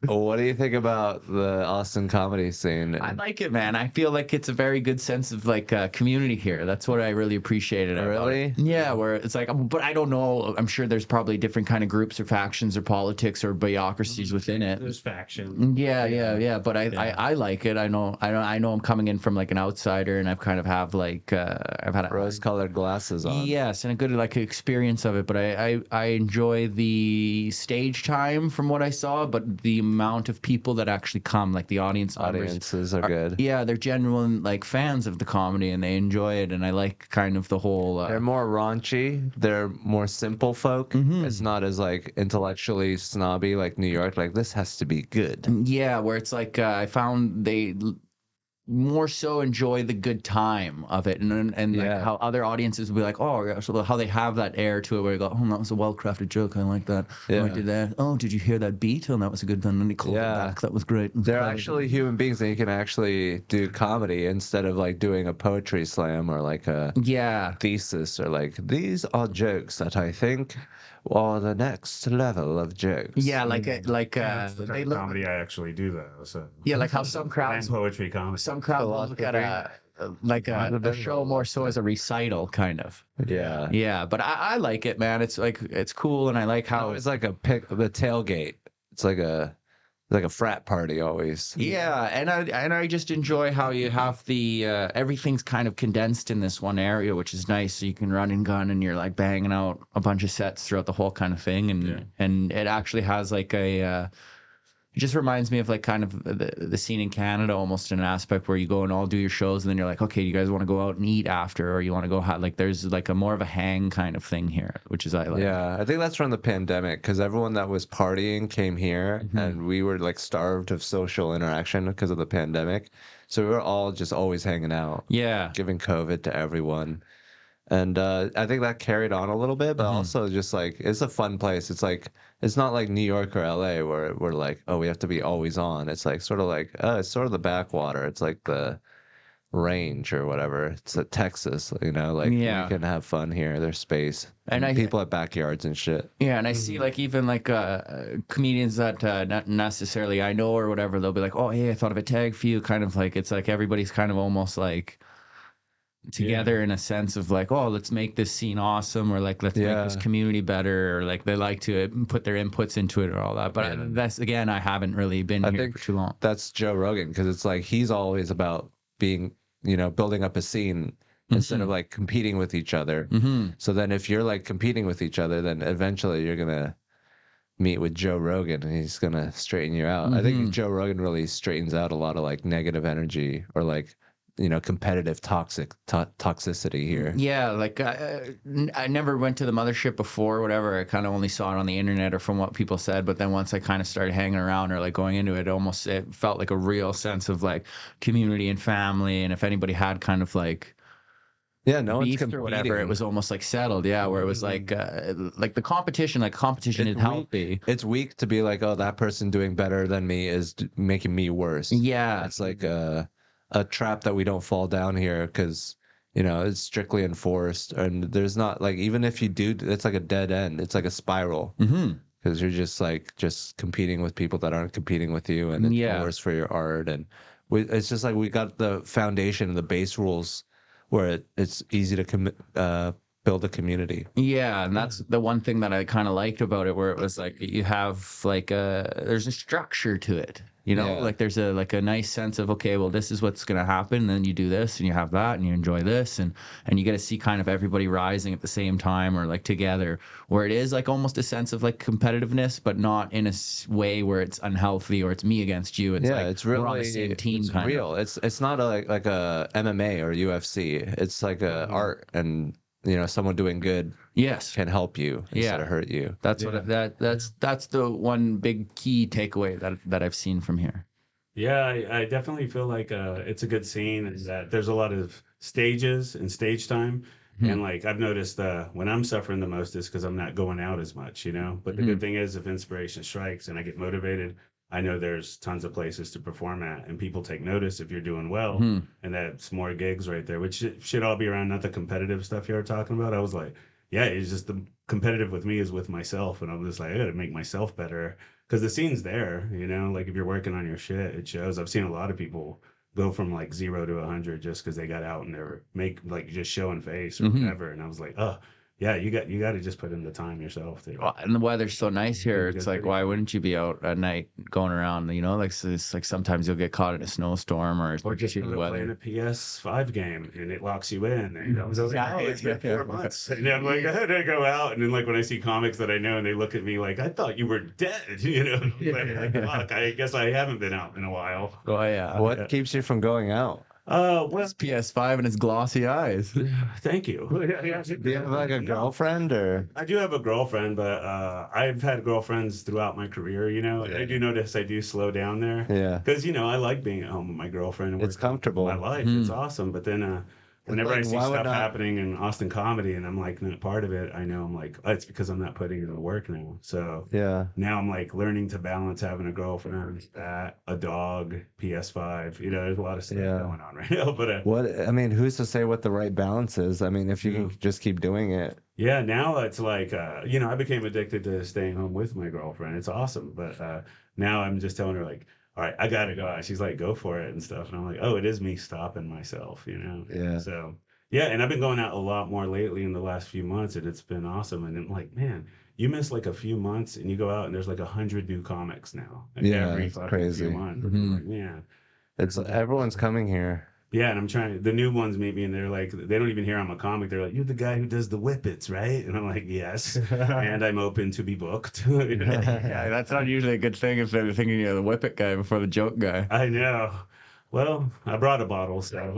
What do you think about the Austin comedy scene? I like it, man. I feel like it's a very good sense of like community here. That's what I really appreciated. about Really? it. Yeah, where it's like, but I don't know. I'm sure there's probably different kind of groups or factions or politics or bureaucracies within it. There's faction. Yeah. But I like it. I know I'm coming in from like an outsider, and I've kind of have like I've had a Rose-colored glasses on. yes, and a good like experience of it. But I enjoy the stage time from what I saw, but the amount of people that actually come, like the audience members, Audiences are good. yeah, they're genuine like fans of the comedy and they enjoy it, and I like kind of the whole. They're more raunchy. They're more simple folk. Mhm. It's not as like intellectually snobby like New York. Like this has to be good. Yeah, where it's like I found they more so enjoy the good time of it, and like Yeah. how other audiences will be like, oh, yeah, so how they have that air to it, where you go, oh, that was a well-crafted joke, I like that. Oh, I Yeah. did that. Oh, did you hear that beat? Oh, that was a good one. And he called it Yeah. back. That was great. It was They're clever. actually human beings, and you can actually do comedy instead of like doing a poetry slam or like a Yeah. thesis or like these are jokes that I think are the next level of jokes. Yeah, like That's the they type of look. comedy I actually do though. So Yeah, like how some and crowds, poetry comedy. some crowds will look at a show more so as a recital kind of. Yeah. Yeah, but I like it, man. It's like it's cool, and I like How how it's like the tailgate. It's like a frat party always. yeah, and I just enjoy how you have the everything's kind of condensed in this one area, which is nice. So you can run and gun, and you're like banging out a bunch of sets throughout the whole kind of thing, and it actually has like a It just reminds me of like kind of the scene in Canada almost in an aspect where you go and all do your shows and then you're like, okay, you guys want to go out and eat after, or you want to go like there's like a more of a hang kind of thing here, which is I like. Yeah, I think that's from the pandemic because everyone that was partying came here and we were like starved of social interaction because of the pandemic. So we were all just always hanging out, Yeah. giving COVID to everyone. And I think that carried on a little bit, but also just like it's a fun place. It's like it's not like New York or LA where we're like, oh, we have to be always on. It's like sort of like it's sort of the backwater. It's like the range or whatever. It's at Texas, like Yeah. we can have fun here. There's space. And People at backyards and shit. Yeah, and I see like even like comedians that not necessarily I know or whatever, they'll be like, oh, hey, I thought of a tag for you. Kind of like it's like everybody's kind of almost like together in a sense of like, oh, let's make this scene awesome, or like let's make this community better, or like they like to put their inputs into it or all that. But that's again, I haven't really been here for too long. That's Joe Rogan because it's like he's always about being, building up a scene instead of like competing with each other. So then if you're like competing with each other, then eventually you're gonna meet with Joe Rogan and he's gonna straighten you out. I think Joe Rogan really straightens out a lot of like negative energy or like competitive toxicity here. Yeah, like I never went to the mothership before, whatever. I kind of only saw it on the internet or from what people said. But then once I kind of started hanging around or like going into it, it felt like a real sense of like community and family. And if anybody had kind of like no one's beef competing or whatever, it was almost like settled. Yeah, where it was like the competition is healthy. It's weak to be like, oh, that person doing better than me is making me worse. Yeah, it's like a trap that we don't fall down here because it's strictly enforced and there's not like even if you do, it's like a dead end. It's like a spiral because you're just competing with people that aren't competing with you, and it's worse for your art. And it's just like we got the foundation and the base rules where it's easy to build a community. Yeah, and that's the one thing that I kind of liked about it, where it was like you have like there's a structure to it. Like there's a nice sense of, okay, well, this is what's going to happen. And then you do this and you have that and you enjoy this. And you get to see kind of everybody rising at the same time or like together, where it is like almost a sense of like competitiveness, but not in a way where it's unhealthy or it's me against you. It's like it's really, we're on the same team. It's kind real. of. It's not like a MMA or UFC. It's like a art, and someone doing good can help you instead of hurt you. That's what that's the one big key takeaway that I've seen from here. Yeah, I definitely feel like it's a good scene, is that there's a lot of stages and stage time. And like I've noticed when I'm suffering the most is because I'm not going out as much, But the good thing is if inspiration strikes and I get motivated, I know there's tons of places to perform at, and people take notice if you're doing well, and that's more gigs right there, which should all be around, not the competitive stuff you were talking about. I was like, yeah, it's just the competitive with me is with myself, and I'm just like, I got to make myself better because the scene's there, like if you're working on your shit, it shows. I've seen a lot of people go from like 0 to 100 just because they got out and they're just showing face or whatever, and I was like, oh. Yeah, you got to just put in the time yourself. Well, and the weather's so nice here. It's like, why wouldn't you be out at night going around? Like so it's like sometimes you'll get caught in a snowstorm or just shitty weather. Playing a PS5 game and it locks you in. And I was like, oh, it's been 4 months. And I'm like, I had to go out. And then like when I see comics that I know and they look at me like, I thought you were dead. Like, fuck, I guess I haven't been out in a while. Oh yeah. What keeps you from going out? It's PS5 and its glossy eyes. Thank you. Do you have like a girlfriend or? I do have a girlfriend, but I've had girlfriends throughout my career, I do notice I do slow down there. Yeah. Because, I like being at home with my girlfriend. It's comfortable. My life. It's awesome. But then whenever I see stuff happening in Austin comedy and I'm like not part of it, I know I'm like, oh, it's because I'm not putting in the work now. So now I'm like learning to balance having a girlfriend, a dog, PS5. There's a lot of stuff going on right now. But who's to say what the right balance is? I mean, if you can just keep doing it. Yeah, now it's like, I became addicted to staying home with my girlfriend. It's awesome. But now I'm just telling her like, all right, I gotta go. She's like, go for it and stuff. And I'm like, oh, it is me stopping myself, Yeah. So, yeah, and I've been going out a lot more lately in the last few months, and it's been awesome. And I'm like, man, you miss like a few months and you go out and there's like 100 new comics now. Like every it's fucking crazy. few months. Like, man. It's everyone's coming here. Yeah, and I'm trying. The new ones meet me, and they're like, they don't even hear I'm a comic. They're like, "You're the guy who does the whippets, right?" And I'm like, "Yes," and I'm open to be booked. Yeah, that's not usually a good thing if they're thinking you're the whippet guy before the joke guy. I know. Well, I brought a bottle, so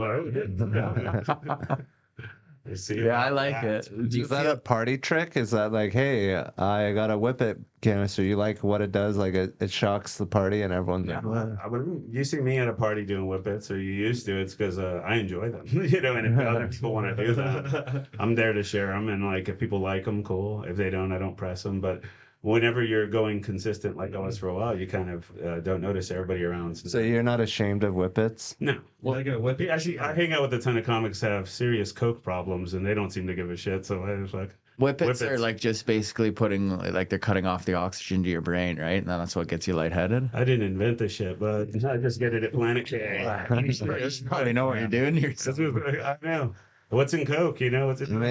we'll see Yeah, I about like that. it. Do you Is that feel a party trick? Is that like, hey, I got a whippet canister. You like what it does? Like it shocks the party and everyone's like, Well, you see me at a party doing whippets, or you used to, it's because I enjoy them, you know. And if other people want to do them, I'm there to share them. And like, if people like them, cool. If they don't, I don't press them. But whenever you're going consistent, like I was for a while, you kind of don't notice everybody around. so you're not ashamed of whippets? No. Well, like a whippet. Actually, I hang out with a ton of comics that have serious coke problems, and they don't seem to give a shit. So I was like, whippets are Whippets. like just basically putting like they're cutting off the oxygen to your brain, right? And then that's what gets you lightheaded. I didn't invent this shit, but I just get it at Planet K. You probably know what you're doing yourself. I know. What's in coke? You know what's in.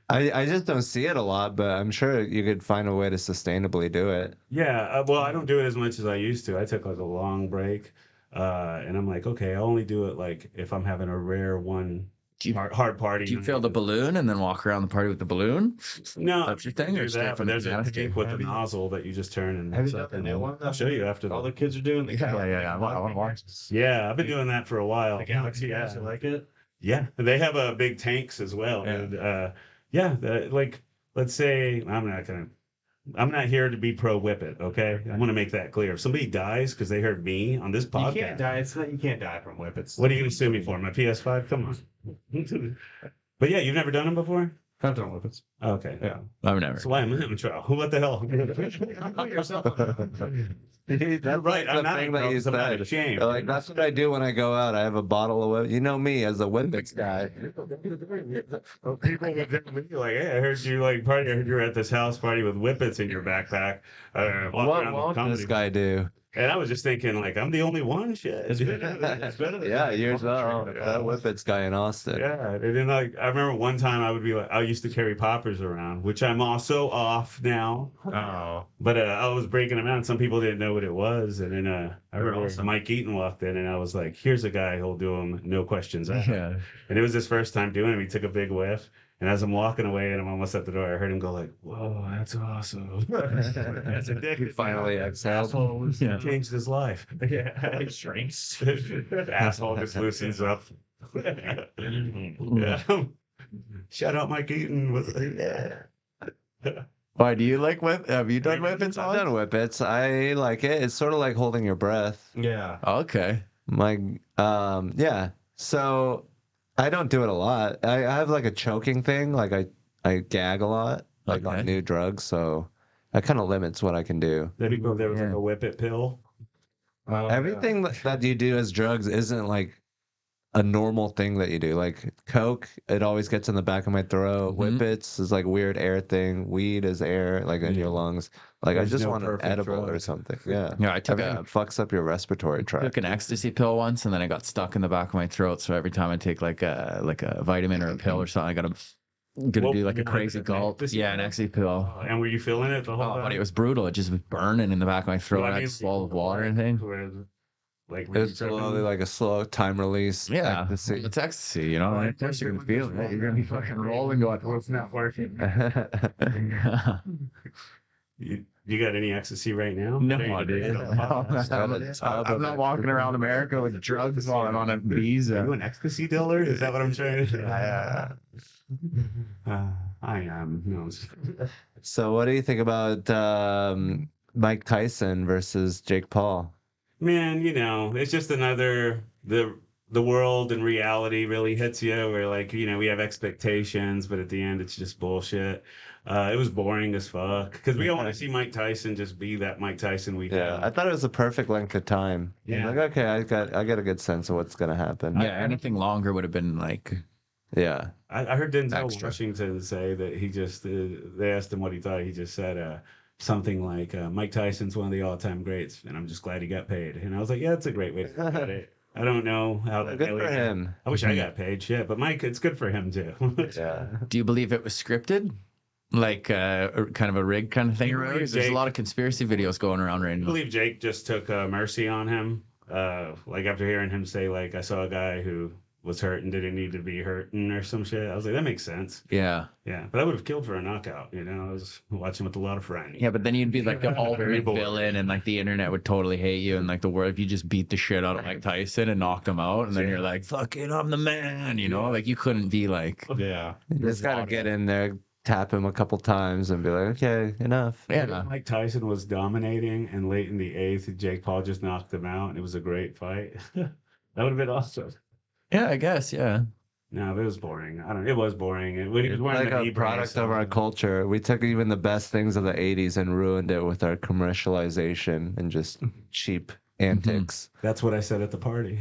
I mean, I just don't see it a lot, but I'm sure you could find a way to sustainably do it. Yeah, well, I don't do it as much as I used to. I took like a long break, and I'm like, okay, I'll only do it like if I'm having a rare one Do you, hard party. do you fill the balloon and then walk around the party with the balloon? No, That's your you can thing, or do straight that, from but the there's a canister? tank with a nozzle that you just turn and Have you suck done in. the new one? I'll show you after All the. the kids are doing the I want to watch. Yeah, I've been doing that for a while. The Galaxy Yeah. guys, I like it. Yeah, they have big tanks as well, Yeah. and like let's say I'm not here to be pro whip it, okay? I want to make that clear. If somebody dies because they heard me on this You podcast, can't die. It's not. You can't die from whippets. what are you gonna sue me for? My PS5? Come on. But yeah, you've never done them before? I've done whippets. Okay. Yeah. I've never. So why am I in trial? What the hell? You're right. I'm the not thing that you I'm not said. ashamed. Like that's what I do when I go out. I have a bottle of whippets. You know me as a whippets guy. People would tell me like, "Hey, I heard you like party. I heard you were at this house party with whippets in your backpack." Walking What around with won't comedy. this guy do? And I was just thinking, like, I'm the only one. Shit, it's better than Yeah, you're that whippets guy in Austin. Yeah, and then like I remember one time I would be like, I used to carry poppers around, which I'm also off now. Oh. But I was breaking them out. And some people didn't know what it was, and then I remember awesome. Mike Eaton walked in, and I was like, "Here's a guy who'll do them, no questions asked." Yeah. And it was his first time doing it. He took a big whiff, and as I'm walking away and I'm almost at the door, I heard him go like, "Whoa, that's awesome!" That's addictive. Finally exhaled. Asshole Yeah. changed his life. Yeah. Drinks. Asshole just loosens up. Yeah. Shout out Mike Eaton. Why do you like whip? Have you done whippets? I've done whippets. I like it. It's sort of like holding your breath. Yeah. Okay. Yeah. So I don't do it a lot. I have like a choking thing. Like I gag a lot, like Okay. on new drugs. So that kind of limits what I can do. Then he go there was like Yeah. a whip it pill. Oh, Everything that you do as drugs isn't like a normal thing that you do. Like coke, it always gets in the back of my throat. Mhm. Whippets is like weird air thing. Weed is air, like in your lungs. Like There's I just no want an perfect edible or drug. something. Yeah. Yeah, I took Everything fucks up your respiratory tract. took an ecstasy pill once, and then I got stuck in the back of my throat. So every time I take like a vitamin or a pill or something, I gotta What- do like a what crazy is it, gulp. ecstasy Yeah, an pill? ecstasy pill. And were you feeling it the whole Oh, time? but it was brutal. It just was burning in the back of my throat. Well, I had to swallow water and thing. Like, It was slowly like a slow time release. Yeah, ecstasy. it's ecstasy, you know. And of course, you're gonna feel it. You're gonna be fucking rolling, going, "Oh, it's not working." You got any ecstasy right now? No, dude. I'm not walking around America with drugs while I'm on a Are visa. you an ecstasy dealer? Is that what I'm trying to say? I am. No. So, what do you think about Mike Tyson versus Jake Paul? Man, you know, it's just another the world and reality really hits you where like, you know, we have expectations, but at the end it's just bullshit. It was boring as fuck because we all want to see Mike Tyson just be that Mike Tyson we Yeah, I thought it was a perfect length of time. Yeah. Like, okay, I got a good sense of what's gonna happen. Yeah, anything longer would have been like, Yeah. I heard Denzel Extra. Washington say that he just they asked him what he thought. He just said something like Mike Tyson's one of the all-time greats, and I'm just glad he got paid. And I was like, yeah, that's a great way to look at it. I don't know how that Good for really- him. I wish I got paid, shit. But Mike, it's good for him too. Yeah. do you believe it was scripted? Like kind of a rig kind of thing? You Or believe there's a Jake- lot of conspiracy videos going around right I now. believe Jake just took mercy on him. Like after hearing him say, like, I saw a guy who was hurt and didn't need to be hurting or some shit. I was like, that makes sense. Yeah. Yeah, but I would have killed for a knockout. You know, I was watching with a lot of friends. Yeah, but then you'd be like the ultimate bored. villain, and like the internet would totally hate you, and like the world if you just beat the shit out of Mike Tyson and knocked him out, and then you're like, "Fucking, I'm the man," you know? Like you couldn't be like, Yeah. You just gotta get in there, tap him a couple times, and be like, okay, enough. yeah, Mike Tyson was dominating, and late in the eighth, Jake Paul just knocked him out, and it was a great fight. That would have been awesome. yeah, I guess, yeah. No, it was boring. I don't. It was boring. When he was It's wearing like the a knee product brace, of our culture. We took even the best things of the 80s and ruined it with our commercialization and just cheap antics. That's what I said at the party.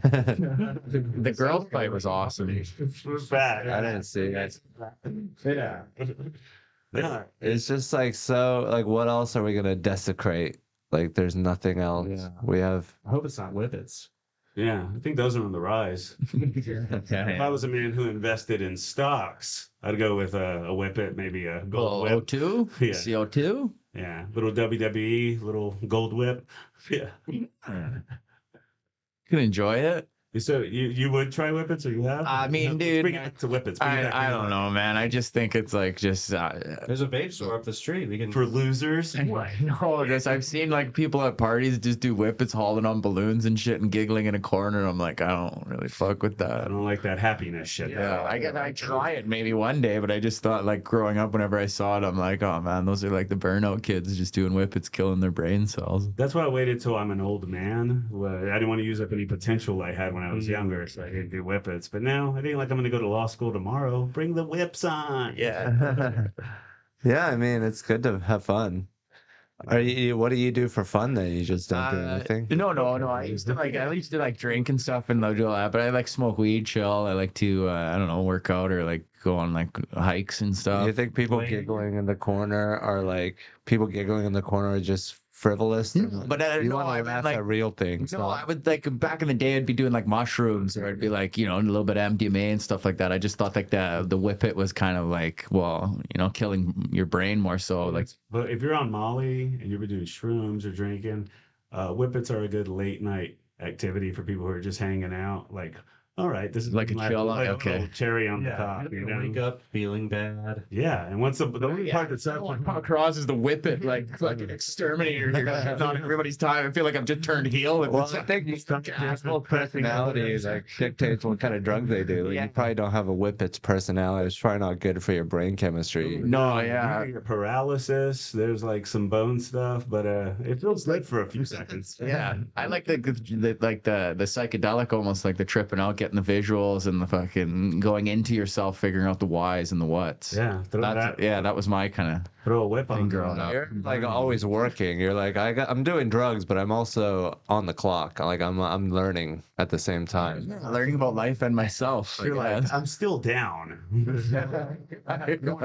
The girls fight was awesome. It was bad. I didn't see it. Yeah. Yeah. It's just like, so, like, what else are we going to desecrate? Like, there's nothing else. Yeah. We have. I hope it's not whippets. Yeah, I think those are on the rise. If I was a man who invested in stocks, I'd go with a whippet, maybe a gold whip. O2? Yeah. CO2? Yeah, little WWE, little gold whip. Yeah. Could enjoy it. So you would try whippets, or you have? I mean, Let's dude, bring it back to whippets. Bring it back I to don't know, man. I just think it's like just There's a vape store up the street. We can. For losers. no, just I've seen like people at parties just do whippets hauling on balloons and shit and giggling in a corner. I'm like, I don't really fuck with I that. don't like that happiness shit. Yeah, I guess I try it maybe one day, but I just thought like growing up, whenever I saw it, I'm like, oh man, those are like the burnout kids just doing whippets, killing their brain cells. That's why I waited till I'm an old man. Well, I didn't want to use up any potential I had when I was younger, so I didn't do whippets. But now I think like I'm going to go to law school tomorrow. Bring the whips on. Yeah. Yeah, I mean, it's good to have fun. What do you do for fun then? You just don't do anything? No. I used to like drink and stuff and do all that, but I like smoke weed, chill. I like to I don't know, work out or like go on like hikes and Do stuff. you think people giggling in the corner are just frivolous? But I You no, want I to mean, laugh like at real things. no, I would like back in the day I'd be doing like mushrooms or I'd be like, you know, a little bit of MDMA and stuff like that. I just thought like the whippet was kind of like, well, you know, killing your brain more so. Like But if you're on Molly and you're doing shrooms or drinking, whippets are a good late night activity for people who are just hanging out. Like, all right, this is Like a chill, like a okay. little cherry on the Yeah. top. You know? Wake up feeling bad. Yeah, and once the only part that's up, come across as the whippet, like fucking exterminator here. Not everybody's time. I feel like I've just turned heel. Well, I think people's personality like dictates what kind of drug they do. Like, Yeah. You probably don't have a whippet's personality. It's probably not good for your brain chemistry. No, you yeah. get paralysis. There's like some bone stuff, but it feels good for a few seconds. Yeah, I like the psychedelic, almost like the tripping out, getting the visuals and the fucking going into yourself, figuring out the whys and the whats. Yeah, That was my kind of throw a whip on thing growing them. up. You're like always working. You're like I'm doing drugs, but I'm also on the clock. Like I'm learning at the same time. learning about life and myself. You're like, I'm still down.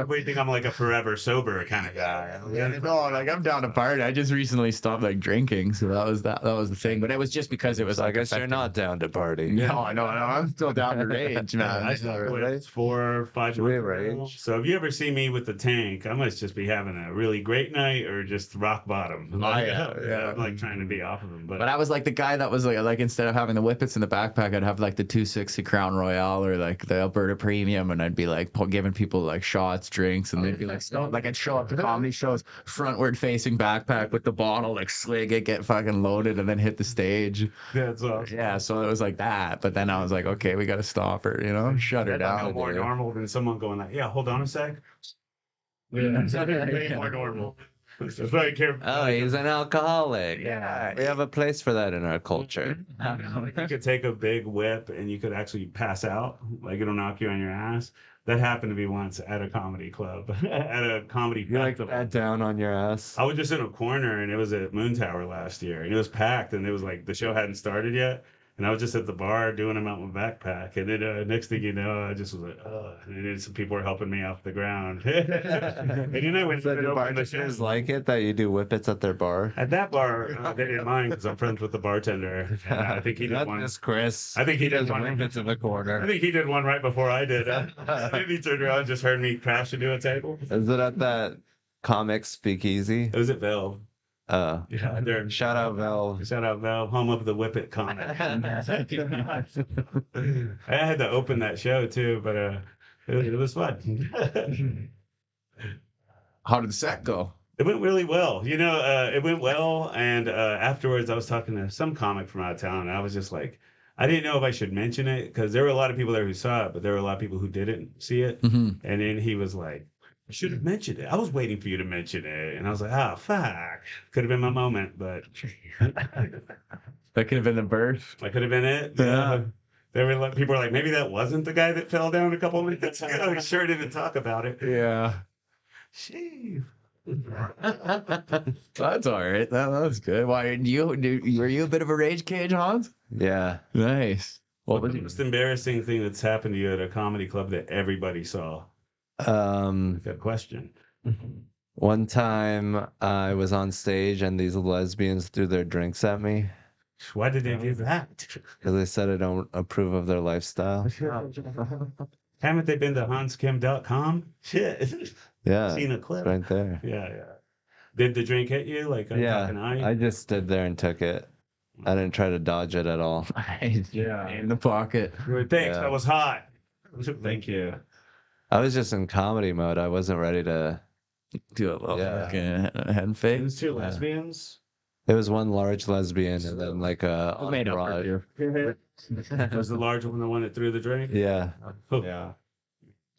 We think I'm like a forever sober kind of guy. No, like I'm down to party. I just recently stopped like drinking, so that was the thing. But it was just because it was So I like guess you're affecting- not down to party. No, I'm still down to rage, man. I quit 4 or 5 Should we months ago. rage? So if you ever see me with the tank, I must just be having a really great night or just rock bottom. Like, yeah. I'm like trying to be off of them. But I was like the guy that was like instead of having the whippets in the backpack, I'd have like the 260 Crown Royale or like the Alberta Premium, and I'd be like giving people like shots, drinks, and they'd be like, "No!" Like I'd show up to comedy shows, frontward facing backpack with the bottle, like swig it, get fucking loaded, and then hit the stage. That's awesome. Yeah, so it was like that. But then I was like, okay, we got to stop her, you know, shut her That's down. more dude. normal than someone going like, yeah, hold on a sec. Yeah, it's way more normal. That's why I care. Oh, he's an alcoholic. Yeah. We have a place for that in our culture. You could take a big whip and you could actually pass out, like it'll knock you on your ass. That happened to me once at a comedy club, at a comedy You like festival. that down on your ass. I was just in a corner and it was at Moon Tower last year and it was packed and it was like the show hadn't started yet. And I was just at the bar doing them out my backpack. And then next thing you know, I just was like, oh. And then some people were helping me off the ground. And then I went to open the Bartenders show. like it that you do whippets at their bar. At that bar, they didn't mind because I'm friends with the bartender. And I think he did Not one. just Chris. I think he did does one. whippets in the I corner. think he did one right before I did. And then he turned around and just heard me crash into a table. Is it at that comic speakeasy? It was at Vail. Yeah, they're Shout out Valve. Shout out Valve, home of the Whip It comic. I had to open that show too, but it was fun. How did the set go? It went really well. It went well. And afterwards, I was talking to some comic from out of town, and I was just like, I didn't know if I should mention it because there were a lot of people there who saw it, but there were a lot of people who didn't see it. And then he was like, I should have mentioned it. I was waiting for you to mention it. And I was like, oh, fuck. Could have been my moment, but That could have been the birth. that could have been it. Yeah. People were like, maybe that wasn't the guy that fell down a couple minutes ago. He sure didn't talk about it. Yeah. Sheesh. That's all right. That was good. Were you a bit of a rage cage, Hans? Yeah. Nice. What was the most embarrassing thing that's happened to you at a comedy club that everybody saw? Good question. One time I was on stage and these lesbians threw their drinks at me Why did they do that? because they said I don't approve of their lifestyle. Haven't they been to hanskim.com? Shit. Yeah, Seen a clip. right there. Yeah. Did the drink hit you? Like a Yeah, fucking eye? I just stood there and took it. I didn't try to dodge it at all. Yeah. In the pocket. Thanks, Yeah. that was hot. Thank you. I was just in comedy mode. I wasn't ready to. Do a little Yeah. fucking head It fake. was two lesbians. It was one large lesbian and then like a Made up for entourage. you. Was the large one the one that threw the drink? Yeah. Yeah.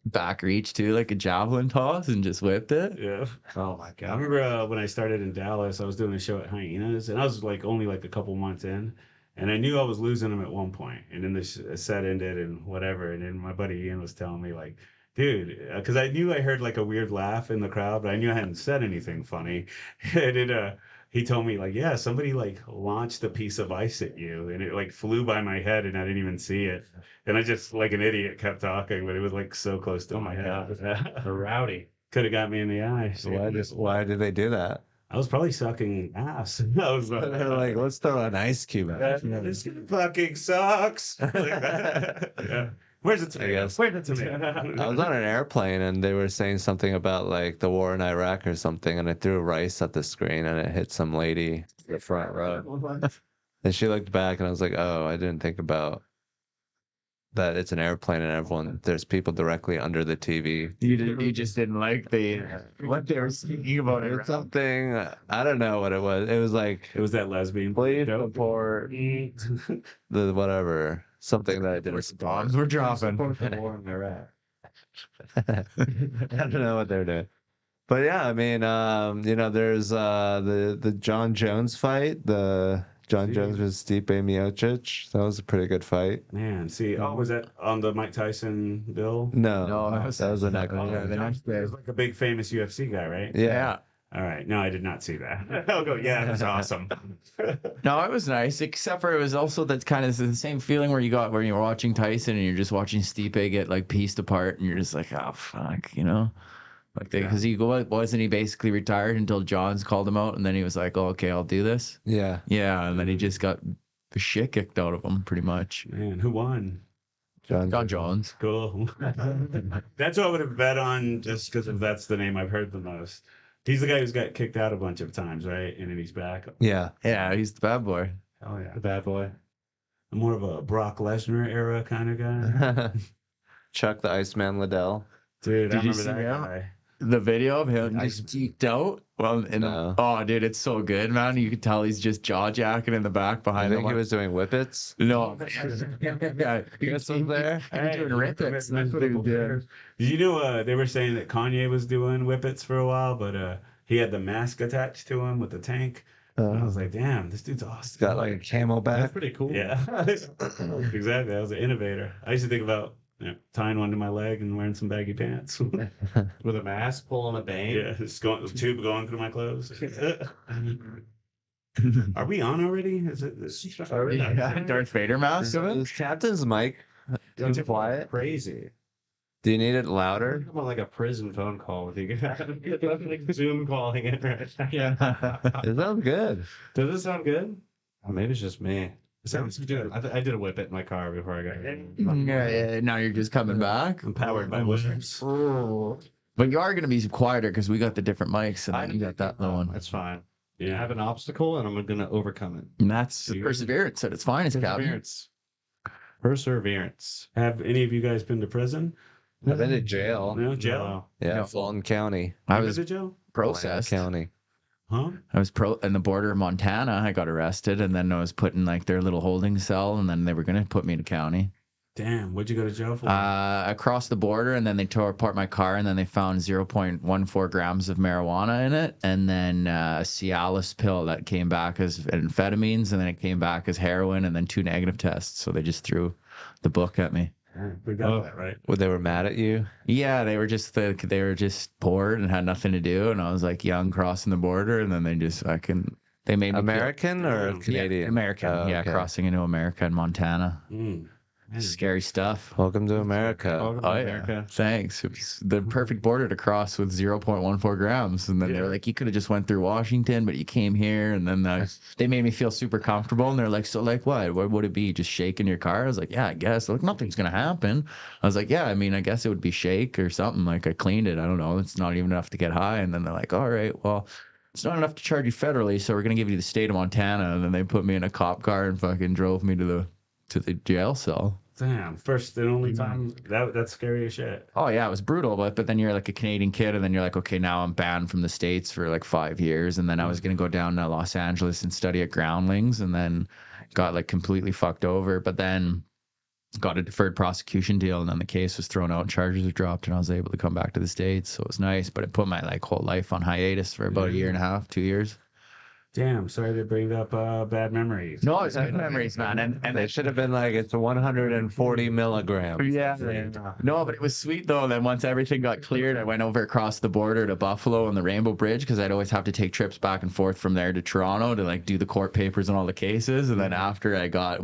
Back reach too, like a javelin toss, and just whipped it. Yeah. Oh my I god. remember when I started in Dallas, I was doing a show at Hyenas, and I was like only like a couple months in, and I knew I was losing them at one point, and then the set ended and whatever, and then my buddy Ian was telling me like, dude, because I knew I heard like a weird laugh in the crowd, but I knew I hadn't said anything funny, and he told me like, yeah, somebody like launched a piece of ice at you, and it like flew by my head, and I didn't even see it, and I just like an idiot kept talking, but it was like so close to Oh my my head. god. The rowdy. Could have got me in the eye. So why did they do that? I was probably sucking ass. I was They're like, let's throw an ice cube at it. this fucking sucks. Yeah. Where's the tomato? guess. Where's the tomato? I was on an airplane and they were saying something about like the war in Iraq or something, and I threw rice at the screen and it hit some lady in the front row. And she looked back and I was like, oh, I didn't think about that it's an airplane and there's people directly under the TV. You just didn't like what they were speaking about. It's something, I don't know what it was. It was like, It was that lesbian. please joke. support the whatever, something that I didn't support. Bombs were dropping. The war in Iraq. I don't know what they're doing. But yeah, I mean, there's the John Jones fight, the John Jones versus Stipe Miocic. That was a pretty good fight. Man, see, was that on the Mike Tyson bill? No, that was the next Oh, one. the next He day. was like a big famous UFC guy, right? Yeah. All right. No, I did not see that. I'll go, yeah, that's awesome. No, it was nice, except for it was also that kind of the same feeling where you got when you're watching Tyson and you're just watching Stipe get like pieced apart, and you're just like, oh fuck, like because wasn't he basically retired until Johns called him out, and then he was like, oh okay, I'll do this. Yeah. Yeah, and then he just got the shit kicked out of him pretty much. Man, who won? John Jones. Cool. That's what I would have bet on just because that's the name I've heard the most. He's the guy who's got kicked out a bunch of times, right? And then he's back. Yeah. Yeah, he's the bad boy. Oh, yeah. The bad boy. I'm more of a Brock Lesnar era kind of guy. Chuck the Iceman Liddell. Dude, I Did you remember see that him? guy. The video of him just geeked out. Well, No. oh, dude, it's so good, man. You could tell he's just jaw jacking in the back I behind him. think he was doing whippets. No, yeah, Chris was there. doing whippets. That's what he was doing. Did you know they were saying that Kanye was doing whippets for a while, but he had the mask attached to him with the tank. And I was like, damn, this dude's awesome. Got like a camel That's back. pretty cool. Yeah. Exactly. I was an innovator. I used to think about tying one to my leg and wearing some baggy pants. With a mask, pulling a bane. Yeah, just the tube going through my clothes. Are we on already? Is it? Yeah, Darth Vader mask of it. Is Captain's mic too quiet? Crazy. Do you need it louder? I'm on like a prison phone call with you guys. Like Zoom calling it right now. Yeah. It sounds good. Does it sound good? Oh, maybe it's just me. It sounds good. I did a whip it in my car before I got here. Yeah, now you're just coming back. I'm powered by whippers. But you are going to be quieter because we got the different mics and then you got that little one. That's fine. I Yeah. have an obstacle and I'm going to overcome it. And that's perseverance at its finest, Captain. Perseverance. Perseverance. Have any of you guys been to prison? I've been to jail. No, jail. Yeah, No. Fulton County. I You been was to jail? Atlanta processed. County. Huh? I was in the border of Montana. I got arrested, and then I was put in like their little holding cell, and then they were gonna put me in the county. Damn. What'd you go to jail for? I crossed the border, and then they tore apart my car, and then they found 0.14 grams of marijuana in it, and then a Cialis pill that came back as amphetamines, and then it came back as heroin, and then 2 negative tests. So they just threw the book at me. We got that right. Well, they were mad at you. Yeah, they were just bored and had nothing to do, and I was like young crossing the border, and then they made me American or Yeah, Canadian? American, Oh, yeah, okay. crossing into America and Montana. Mm. Scary stuff. Welcome to America. Welcome to Oh, yeah. America. Thanks. It was the perfect border to cross with 0.14 grams. And then they were Yeah. like, you could have just went through Washington, but you came here. And then they made me feel super comfortable. And they're like, so like what? What would it be? Just shaking your car? I was like, yeah, I guess. Like, nothing's going to happen. I was like, yeah, I mean, I guess it would be shake or something. Like I cleaned it. I don't know. It's not even enough to get high. And then they're like, all right, well, it's not enough to charge you federally. So we're going to give you the state of Montana. And then they put me in a cop car and fucking drove me to the jail cell. Damn. First and only time. That's scary as shit. Oh yeah, it was brutal, but then you're like a Canadian kid, and then you're like, okay, now I'm banned from the States for like 5 years, and then I was gonna go down to Los Angeles and study at Groundlings, and then got like completely fucked over, but then got a deferred prosecution deal, and then the case was thrown out and charges were dropped, and I was able to come back to the States, so it was nice, but it put my like whole life on hiatus for about a year and a half, 2 years. Damn. Sorry to bring up bad memories. No, it's good memories, man, and They should have been like, it's 140 milligrams. yeah. No, but it was sweet though. Then once everything got cleared, I went over across the border to Buffalo on the Rainbow Bridge because I'd always have to take trips back and forth from there to Toronto to like do the court papers and all the cases. And then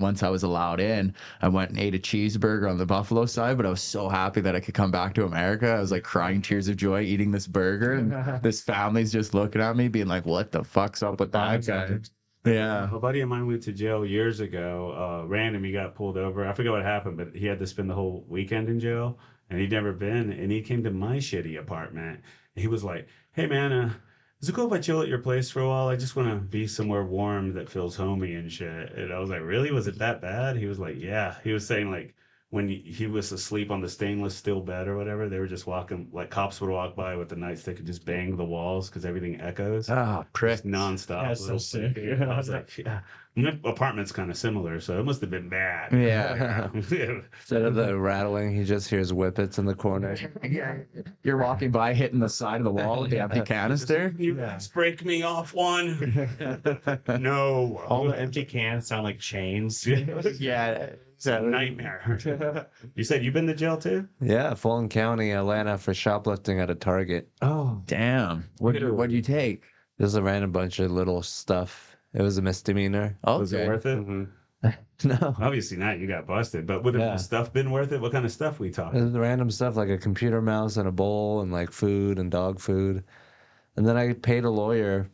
once I was allowed in, I went and ate a cheeseburger on the Buffalo side. But I was so happy that I could come back to America. I was like crying tears of joy eating this burger, and this family's just looking at me, being like, "What the fuck's up with that guy?" Yeah. A buddy of mine went to jail years ago. Random, he got pulled over. I forget what happened, but he had to spend the whole weekend in jail, and he'd never been. And he came to my shitty apartment. And he was like, "Hey man, is it cool if I chill at your place for a while? I just want to be somewhere warm that feels homey and shit." And I was like, "Really? Was it that bad?" He was like, "Yeah." He was saying like when he was asleep on the stainless steel bed or whatever, they were just walking, like cops would walk by with the nightstick and just bang the walls because everything echoes. Oh, prick. Just nonstop. That's so sick. I was like, yeah. My apartment's kind of similar, so it must have been bad. Yeah. Instead of the rattling, he just hears whippets in the corner. Yeah. You're walking by hitting the side of the wall with the empty canister. You guys break me off one. No. All the empty cans sound like chains. Yeah. It's a nightmare. You said you've been to jail too? Yeah, Fulton County, Atlanta, for shoplifting at a Target. Oh, damn. What'd you take? Just a random bunch of little stuff. It was a misdemeanor. Was it Okay. worth it? No, Obviously not. You got busted. But would Yeah. the stuff been worth it? What kind of stuff we it talking? was random stuff like a computer mouse and a bowl and like food and dog food. And then I paid a lawyer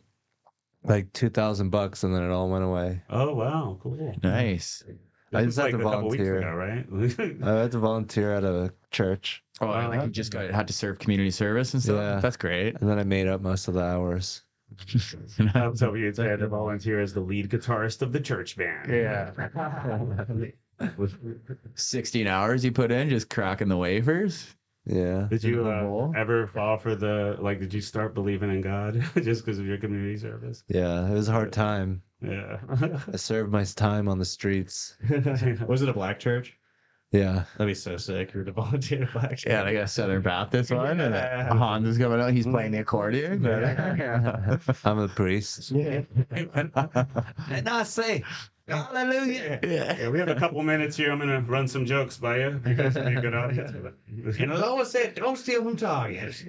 like $2,000 and then it all went away. Oh wow, cool. Nice. I This just was had to a couple weeks volunteer. ago, right? I had to volunteer at a church Oh, like you just had to serve community service and stuff? Yeah. That's great. and then I made up most of the hours. I was hoping you'd say to volunteer as the lead guitarist of the church band. Yeah. 16 hours you put in just cracking the wafers? Yeah. Did you Bowl? ever fall for did you start believing in God just because of your community service? Yeah. It was a hard time. Yeah. I served my time on the streets. Was it a black church? Yeah. That'd be so sick. You're the volunteer at black church. Yeah, like a Southern Baptist one. And Yeah. Hans is coming out. He's playing the accordion. I'm a priest. And I say, hallelujah. Yeah, we have a couple minutes here. I'm going to run some jokes by you. You guys will be a good audience. And the Lord said, don't steal from Target.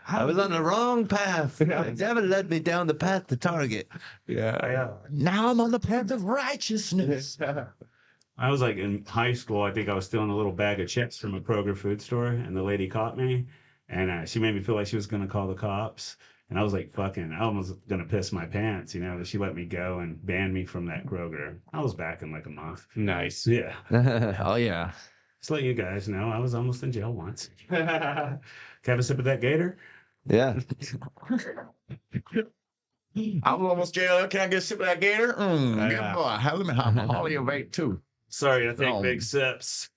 I was on the wrong path. The devil led me down the path to Target. Yeah. Now I'm on the path of righteousness. I was like in high school. I think I was stealing a little bag of chips from a Kroger food store, and the lady caught me, and she made me feel like she was going to call the cops. And I was like, I almost going to piss my pants, but she let me go and banned me from that Kroger. I was back in like a month. Nice. Yeah. Hell yeah. Just let you guys know, I was almost in jail once. Can I have a sip of that gator? Yeah. I'm almost jail. Can I get a sip of that gator? Yeah. Boy, let me have a Holly of vape too. Sorry, I take Oh. big sips.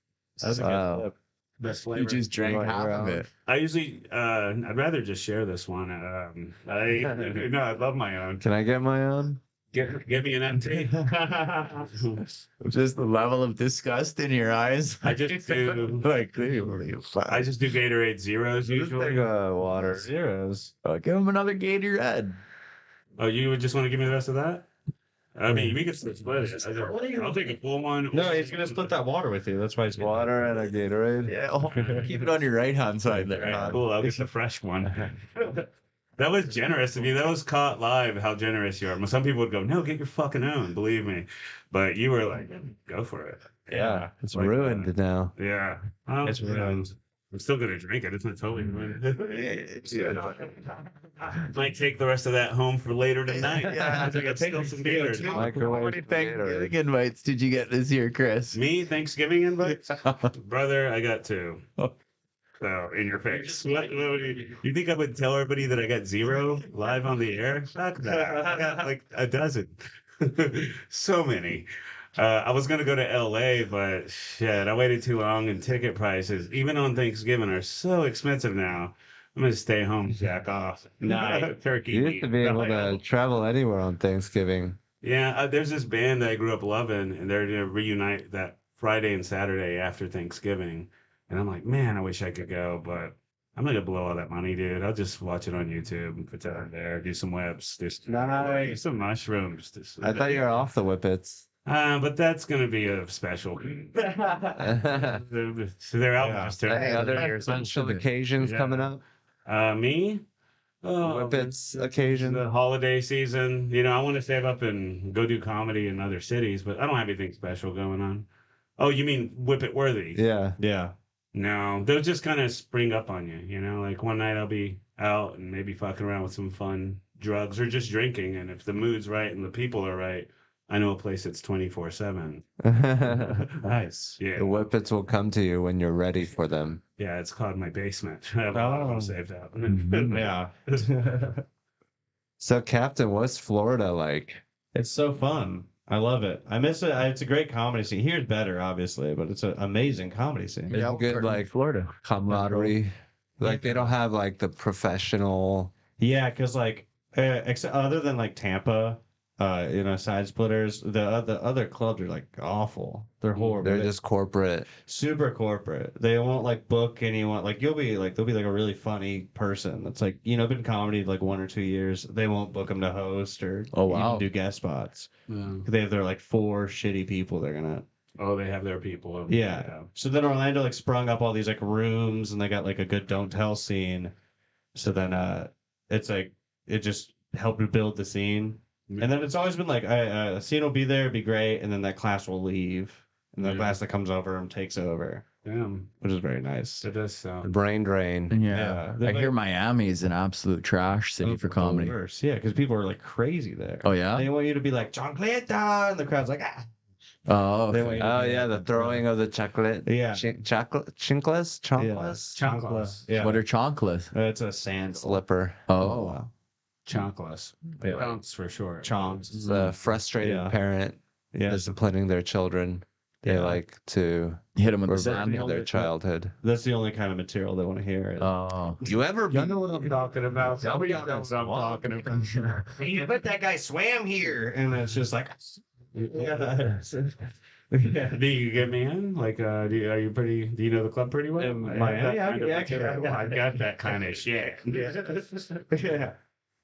That's a good Wow. flip. Best flavor. You just drank Right, half of right. it. I usually, I'd rather just share this one. No, I love my own. Can I get my own? Give me an empty. Just the level of disgust in your eyes. I just do. like, clearly, I just do Gatorade zeros usually. Water. Zeros. give him another Gator Red. Oh, you would just want to give me the rest of that? I mean, we could split it. I'll take a full one. No, he's gonna split that water with you. That's why he's getting Water and a Gatorade. Yeah, keep it on your right hand side there. Alright, cool. I'll get the fresh one. That was generous of you. That was caught live. How generous you are. Some people would go, "No, get your fucking own." Believe me, but you were like, "Go for it." Yeah, It's Like, ruined now. Yeah, well, It's ruined. I'm still gonna drink it. It's not totally ruined. Might take the rest of that home for later tonight. Yeah, I think I'll still some beers. Microwave How many Thanksgiving Gatorade. invites did you get this year, Chris? Me, Thanksgiving invites, brother. I got 2. So in your face. What you think I would tell everybody that I got 0 live on the air? Fuck that. I got like a dozen. So many. I was gonna go to LA, but shit, I waited too long, and ticket prices, even on Thanksgiving, are so expensive now. I'm gonna stay home, jack off. Night turkey. You used to be able to travel anywhere on Thanksgiving. Yeah, there's this band that I grew up loving, and they're gonna reunite that Friday and Saturday after Thanksgiving. And I'm like, man, I wish I could go, but I'm not gonna blow all that money, dude. I'll just watch it on YouTube and put it there, do some webs, do some mushrooms. I thought you were off the whippets. But that's gonna be a special. So their album Yeah. just Any turned. other special occasions Yeah. coming up? Me? Oh, Whippets occasion? the holiday season. I want to save up and go do comedy in other cities, but I don't have anything special going on. Oh, you mean Whippet Worthy? Yeah. Yeah. No, they'll just kind of spring up on you, like one night I'll be out and maybe fucking around with some fun drugs or just drinking. And if the mood's right and the people are right, I know a place that's 24/7. The Nice. Yeah. whippets will come to you when you're ready for them. Yeah, it's called my basement. I have a lot of them saved out. Yeah. So, Captain, what's Florida like? It's so fun. I love it. I miss it. It's a great comedy scene. Here's better, obviously, but it's an amazing comedy scene. It's good, like, Florida. camaraderie. Like, they don't have, like, the professional. Yeah, because like, except other than like Tampa, side splitters, the other clubs are like awful. They're horrible. They're just corporate. super corporate. They won't like book anyone. Like they'll be like a really funny person that's like been in comedy like 1 or 2 years. They won't book them to host or Oh, wow. even do guest spots. Yeah. They have their like 4 shitty people they're gonna. Oh, they have their people. Yeah. So then Orlando like sprung up all these like rooms and they got like a good don't tell scene. So then it's like it just helped to build the scene. And then it's always been like a scene will be there, be great, and then that class will leave. And the Yeah. class that comes over and takes over, Damn, which is very nice. it does sound. Brain drain. Yeah. Yeah. I hear Miami is an absolute trash city for comedy. Worse. Yeah, because people are like crazy there. Oh, yeah? They want you to be like Chancleta, and the crowd's like, ah. Oh, They okay. want you to Oh, be yeah, like, the throwing of the chocolate. Yeah. Chocolate? Chinkles? Chonkless? Chanclas. Yeah. What are chonkless? It's a sand Slipper. Oh. Chanclas. Yeah. Chonks for short. chonks. It's a frustrated Yeah. parent Yeah. disciplining their children. They Yeah. like to Hit them with the revert sand. to their childhood. That's the only kind of material they want to hear. Is, Oh. You ever be know what I'm talking about. Somebody knows what I'm talking about. I bet that guy swam here, and it's just like, yeah. Do you get me in? Like, are you pretty? Do you know the club pretty well? In Miami? I got that kind of shit. Yeah.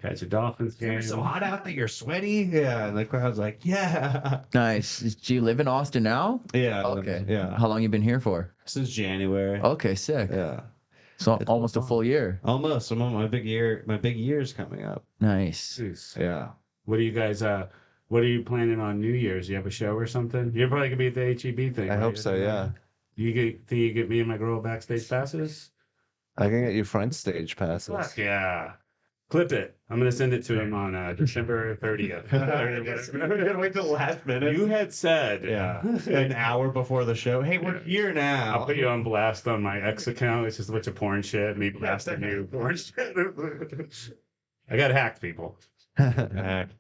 Catch a Dolphins game. It's so hot out that you're sweaty. Yeah, and the crowd's like, yeah, Nice. Do you live in Austin now? yeah, Okay. yeah. How long you been here for? Since January. Okay, sick. Yeah, So It's almost a fun. full year. almost. I'm on my big year. My big year's coming up. Nice. Jeez. Yeah. What are you guys? What are you planning on New Year's? You have a show or something? You're probably gonna be at the HEB thing. I right? hope so, yeah. Think you get me and my girl backstage passes? I can get you front stage passes. Fuck yeah. Clip it. I'm gonna send it to him on December 30th. We're gonna wait till the last minute. You had said, Yeah, an hour before the show. Hey, we're here now. I'll put you on blast on my ex account. It's just a bunch of porn shit. Me blasting you porn shit. I got hacked, people. Act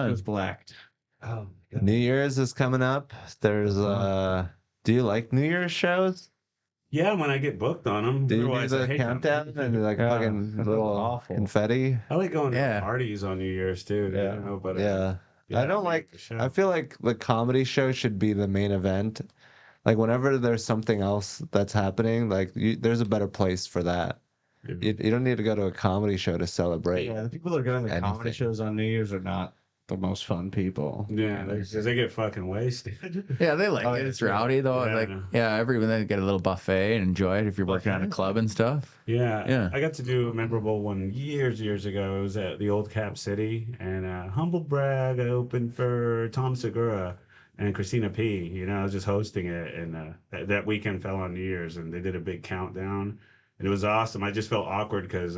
was blacked. Oh, New Year's is coming up. There's do you like New Year's shows? Yeah, when I get booked on them. Do you do the countdown and like fucking little awful. confetti? I like going Yeah. to parties on New Year's too. Yeah. You know, but Yeah. I don't like. I feel like the comedy show should be the main event. Like whenever there's something else that's happening, like there's a better place for that. You don't need to go to a comedy show to celebrate. Yeah, the people that are going to the comedy Anything. shows on New Year's are not the most fun people. Yeah, because they get fucking wasted. Yeah, they like Oh, it. yeah, It's yeah. rowdy though. Yeah. Like, yeah, everyone they get a little buffet and enjoy it if you're working at a club and stuff. Yeah, Yeah. I got to do a memorable one years ago. It was at the old Cap City, and humble brag, I opened for Tom Segura and Christina P. You know, I was just hosting it, and that weekend fell on New Year's, and they did a big countdown, and it was awesome. I just felt awkward because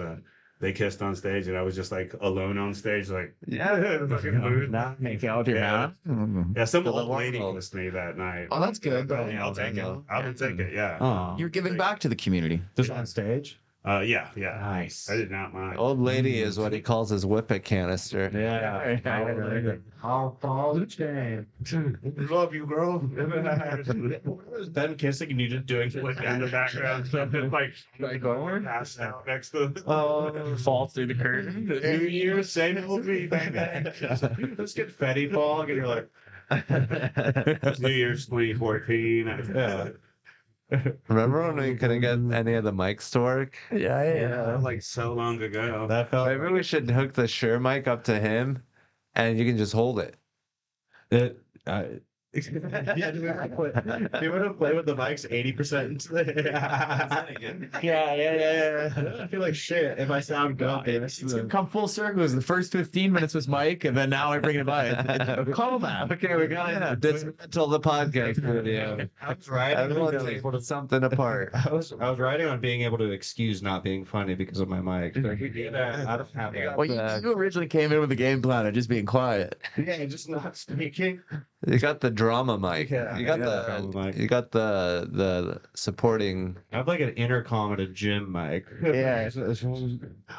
they kissed on stage, and I was just like alone on stage, like fucking mood. Not make out with your Yeah. mouth. Yeah, some To the old lady world. kissed me that night. Oh, that's good. Yeah, I'll take it. I'll take it. Yeah. Oh, You're giving back to the community. just on stage? Yeah. Nice. I did not mind. Old lady is what he calls his whippet canister. Yeah. I'll follow the chain. Love you, girl. Them kissing and you just doing Like in the background, something like passed out next to. Fall through the curtain. New Year, same old me, baby. This confetti fog, and you're like, New Year's 2014. yeah. Remember when we couldn't get any of the mics to work? Yeah. Like so long ago. That felt Maybe we should hook the Shure mic up to him, and you can just hold it. it. Yeah, do you want to play with the mics 80% into the? Yeah. I feel like shit if I sound good. It's gonna come full circle. The first 15 minutes was Mike, and then now I bring it by. Call back. Okay, we gotta dismantle the podcast studio. I was writing. Everyone's able to something apart. I was writing on being able to excuse not being funny because of my mic. Like, we do that. I don't have that. Well, you originally came in with a game plan of just being quiet. Yeah, just not speaking. You got the drama mic. Yeah, You got I got the drama mic. you got the supporting. I have like an intercom at a gym mic. Yeah.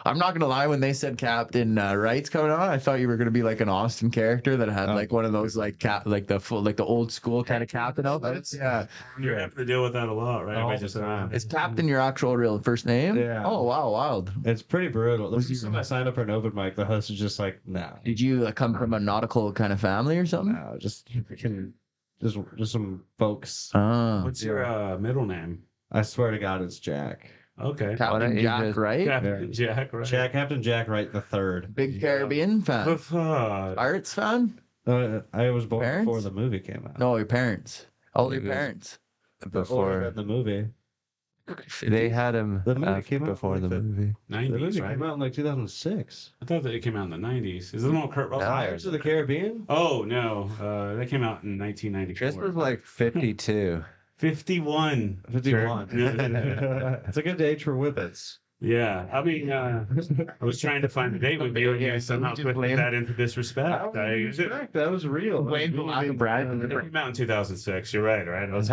I'm not gonna lie. When they said Captain Wright's coming on, I thought you were gonna be like an Austin character that had like one of those like like the old school kind of captain outfits. Yeah. You have to deal with that a lot, right? All I the just time. Is Captain your actual real first name? Yeah. Oh wow, wild. It's pretty brutal. The first time I signed up for an open mic, the host was just like, "No, Did you come from a nautical kind of family or something? no, just some folks." Oh. What's your middle name? I swear to God, it's Jack. Okay. Why don't Captain you Jack just- Wright? Captain Jack, right? Captain Jack Wright the third. Big Caribbean fan. Fuck. Pirates fan? I was born Parents? before the movie came out. No, your parents. Oh, your Maybe. parents. Before the movie. they had him The movie came out before like the the- movie. The 90s, movie right? came out in like 2006. I thought that it came out in the 90s. Is it one with Kurt Russell? Pirates of the Caribbean. Oh, no. That came out in 1994. Chris was like 52. 51. 51. It's a good age for whippets. Yeah. I mean, I was trying to find a date with you, and you somehow put that into disrespect. That was real. It came out in 2006. You're right, right? I was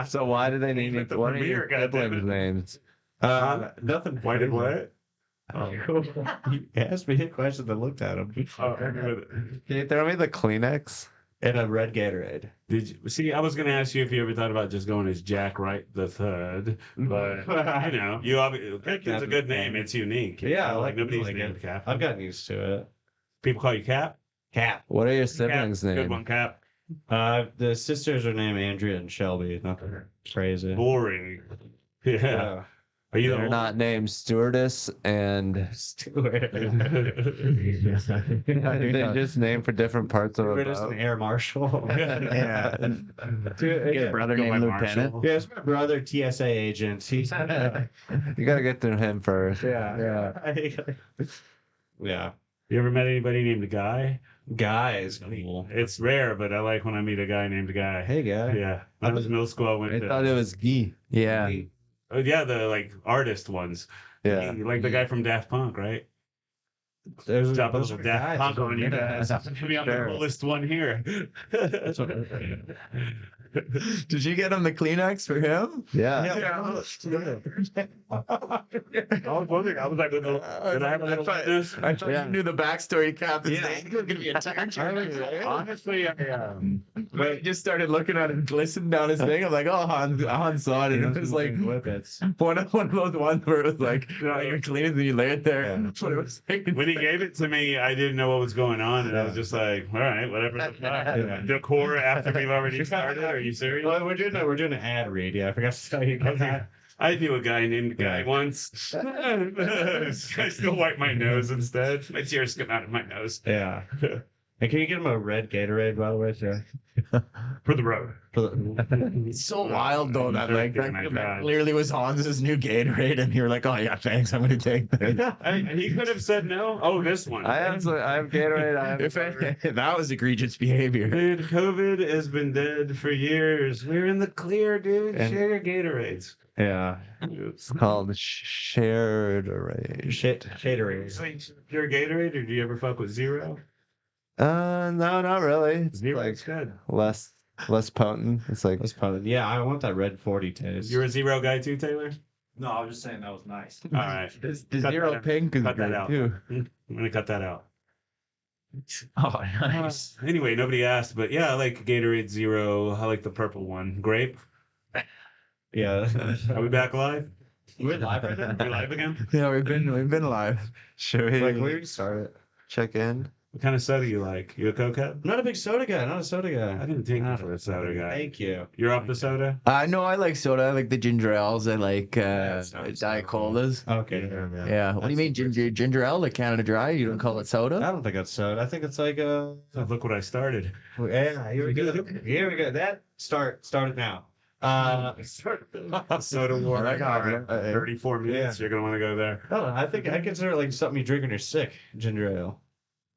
So why do they name it? The What are your premiere, goddammit. siblings' names? Nothing. Why did what? He asked me a question that looked at him. Can you throw me the Kleenex? And a red Gatorade. Did you see? I was going to ask you if you ever thought about just going as Jack Wright the Third, but you know, you obviously Captain's a good name. It's unique. Yeah, I like nobody's like named it. Captain. I've gotten used to it. People call you Cap. Cap. What are your Cap. siblings' Good names? one, Cap. The sisters are named Andrea and Shelby. Nothing crazy. Boring. Yeah. Are you the They're not named Stewardess and Stewart. they're just named for different parts of We're a just an boat. air marshal. Yeah. Yeah. Brother Go named by Lieutenant. Marshall. Yeah, it's my brother, TSA agent. He's You gotta get through him first. yeah. Yeah. You ever met anybody named Guy? Guys, cool. It's rare, but I like when I meet a guy named Guy. Hey, guy. Yeah. When I was in middle school, I went I to. thought it was Guy. Yeah. Oh, yeah, the like artist ones. Yeah. Like the guy from Daft Punk, right? There's Drop a those little are Daft guys. Punk on you guys. Maybe I'm the Sure. coolest one here. Did you get him the Kleenex for him? Yeah. I was wondering. I was like, did I have a little witness? I thought you knew the backstory, Captain. Yeah. It was gonna be a tear. Honestly, But he just started looking at it, glistening down his thing. I'm like, oh, Han saw it, and it was like whippets. one of those ones where it was like, you're cleaning and you lay it there. Yeah. That's what it was like. when he gave it to me, I didn't know what was going on, and I was just like, all right, whatever. The fuck. Decor after we've already started. Are you serious? Well, we're doing an ad read. Yeah, I forgot to tell you guys that. I knew a guy named Guy once. I still wipe my nose instead. My tears come out of my nose. Yeah. And can you get him a red Gatorade, by the way, sir? For the road. It's so wild though that like Oh my that God. clearly was Hans's new Gatorade, and you were like, oh yeah, thanks, I'm gonna take that. He could have said no. Oh, this one. I have Gatorade. I have If that was egregious behavior. Dude, COVID has been dead for years. We're in the clear, dude. And- Share your Gatorades. Yeah. It's called shared array. Gatorade. So you're a Gatorade, or do you ever fuck with Zero? No, not really. It's Zero like is good. less potent. It's like That's probably, yeah, I want that red 40 taste. You're a Zero guy too, Taylor? No, I was just saying that was nice. All right. The Cut zero that out. pink is Cut that great out. too. I'm gonna cut that out. Oh, nice. Anyway, nobody asked, but yeah, I like Gatorade Zero. I like the purple one. Grape. Yeah. Are we back live? We're live right now? We're live again? Yeah, we've been live. should we Like, we start it. check in? What kind of soda you like? You a Coke? Not a big soda guy. Not a soda guy. I didn't take you for a soda guy. Thank you. You're off the soda? No, I like soda. I like the ginger ales. I like sounds Diet Colas. Okay. Yeah. What do you mean ginger ale? Like Canada Dry? You don't call it I soda? don't think that's soda. I think it's like a. Oh, look what I started. Yeah, here we go. Here we go. That start it now. Soda war. I like how- All right, 34 minutes. You're gonna want to go there. I don't know. I consider it like something you drink when you're sick. Ginger ale,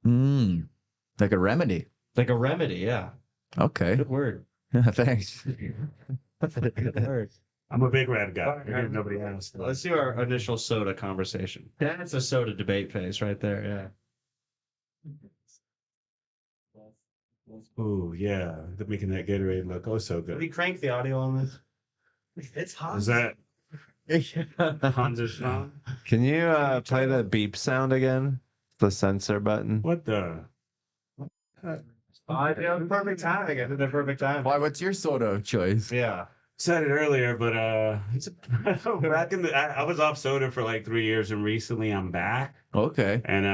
Mmm. Like a remedy. like a remedy. Yeah, Okay. good word. Thanks. Good word. I'm a big red guy. Nobody asked. Let's do our initial soda conversation. That's a soda debate phase right there. Ooh, yeah. They're making that Gatorade look oh so Yeah. Did we good. crank the audio on this? It's hot. Is that Hansa's song? Can you play the beep sound again? The sensor button. What the? Perfect timing. I did the perfect time. Why? What's your soda of choice? Yeah. Said it earlier, but it's back in the. I was off soda for like 3 years, and recently I'm back. Okay. And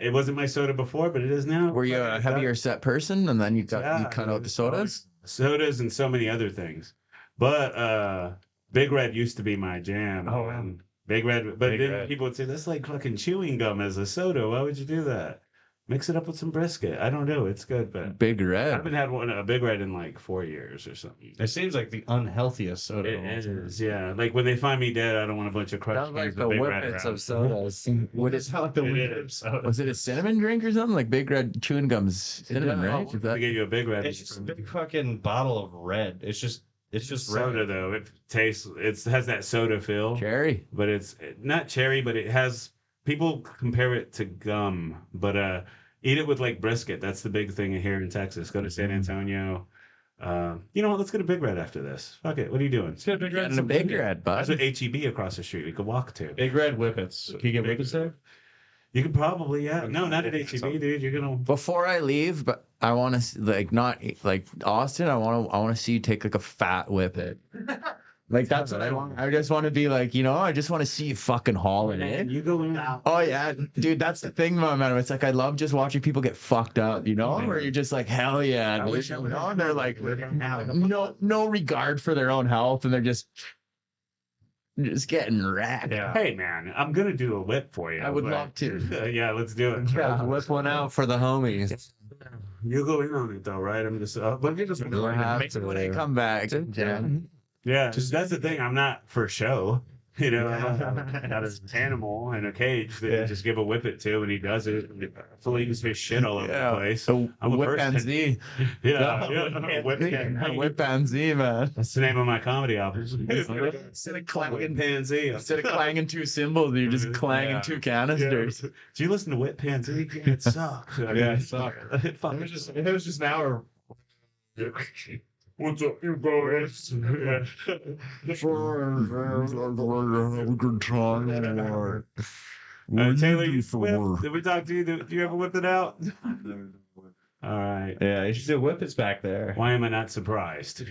it wasn't my soda before, but it is now. Were you a heavier set person, and then you cut out the sodas? Sodas and so many other things. But Big Red used to be my jam. Oh, wow. and Big Red, but Big then Red. people would say that's like fucking chewing gum as a soda. Why would you do that? Mix it up with some brisket. I don't know. It's good, but Big I Red. haven't had a Big Red in like 4 years or something. It seems like the unhealthiest soda. It is, yeah. Like when they find me dead, I don't want a bunch of crushed Sounds like cans the of Big Red whippets around. of sodas. What is? Not like the It weird is. soda. Was it a cinnamon drink or something? Like Big Red chewing gums, cinnamon, Yeah, right? Is I that get you a Big Red. It's just a big fucking bottle of red. It's just soda red. though. It tastes. It has that soda feel, cherry? but it's not cherry. But it has. People compare it to gum, but eat it with like brisket. That's the big thing here in Texas. Go to San Antonio. You know what? Let's go to Big Red after this. Fuck it. What are you doing? Let's get a big red. And a Big Red, That's bud. what HEB across the street. We could walk to. Big red whippets. Can you get whippets there? You could probably, yeah. No, not at HEB, dude. You're gonna. Before I leave, but I want to like not like Austin. I want to see you take like a fat whippet. Like that's what I want. I just want to be like, I just want to see you fucking hauling it. You go in. Oh yeah, dude, that's the thing, man. It's like I love just watching people get fucked up, where you're just like, hell yeah, I wish I would- and they're like, no regard for their own health, and they're just getting wrecked. Yeah. Hey man, I'm gonna do a whip for you. I would but- love to. Yeah, let's do it. Yeah. Whip one out for the homies. You go in on it though, right? I'm just. Let me just. We'll have Maybe to. when I come back. Yeah, that's the thing. I'm not for show. I got an animal in a cage that you just give a whippet to, and he does it. And it flings his shit all over the place. So I'm a Whip and person. Z. Yeah, whip Whip and Z, man. That's the name of my comedy album. Instead of Fucking Pansy. Instead of clanging two cymbals, you're just clanging Yeah. two canisters. Do you listen to Whip Pansy? It sucks. Yeah, it sucked. It It fucking was just an hour. What's up, you guys? Good time. Taylor, you whip? Did we talk to you? Did you ever whip it out? All right. Yeah, you should do whip it's back there. Why am I not surprised?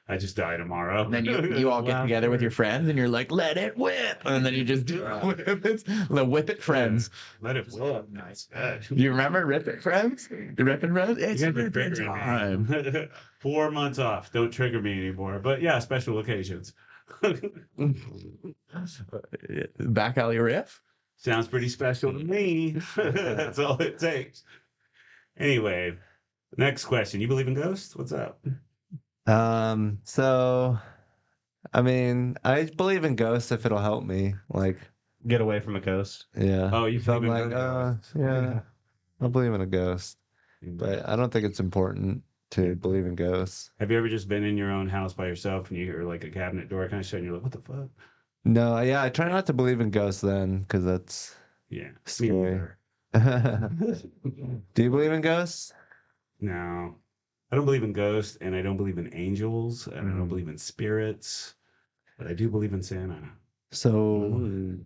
I just die tomorrow. And then you all get together with your friends and you're like, let it whip. And then you just do whip it. The Whip It Friends. Let it whip. Nice. You remember Rip It Friends? Rip It Friends? It's You Rip It time. me. 4 months off. Don't trigger me anymore. But yeah, special occasions. Back alley riff? Sounds pretty special to me. That's all it takes. Anyway, next question. You believe in ghosts? What's up? So I mean, I believe in ghosts if it'll help me. Like, Get away from a ghost. yeah. Oh, you if I'm believe in like, ghosts? yeah, I believe in a ghost, but I don't think it's important to believe in ghosts. Have you ever just been in your own house by yourself and you hear like a cabinet door kind of shut and you're like, what the fuck? No, yeah, I try not to believe in ghosts then, because that's Yeah. Me scary. neither. Do you believe in ghosts? No. I don't believe in ghosts and I don't believe in angels and I don't Mm. believe in spirits, but I do believe in Santa. So,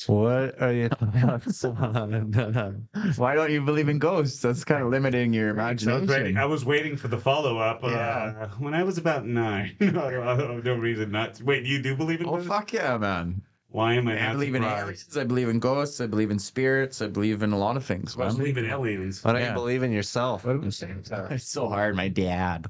what are your thoughts on? Why don't you believe in ghosts? That's kind of limiting your So imagination. I was waiting for the follow up Yeah. when I was about 9. No reason not to. Wait, you do believe in Oh, ghosts? fuck yeah, man. Why am I I not believe in surprised? aliens. I believe in ghosts. I believe in spirits. I believe in a lot of things, I man. believe in aliens. Why don't Yeah. you believe in yourself? It's so hard, my dad.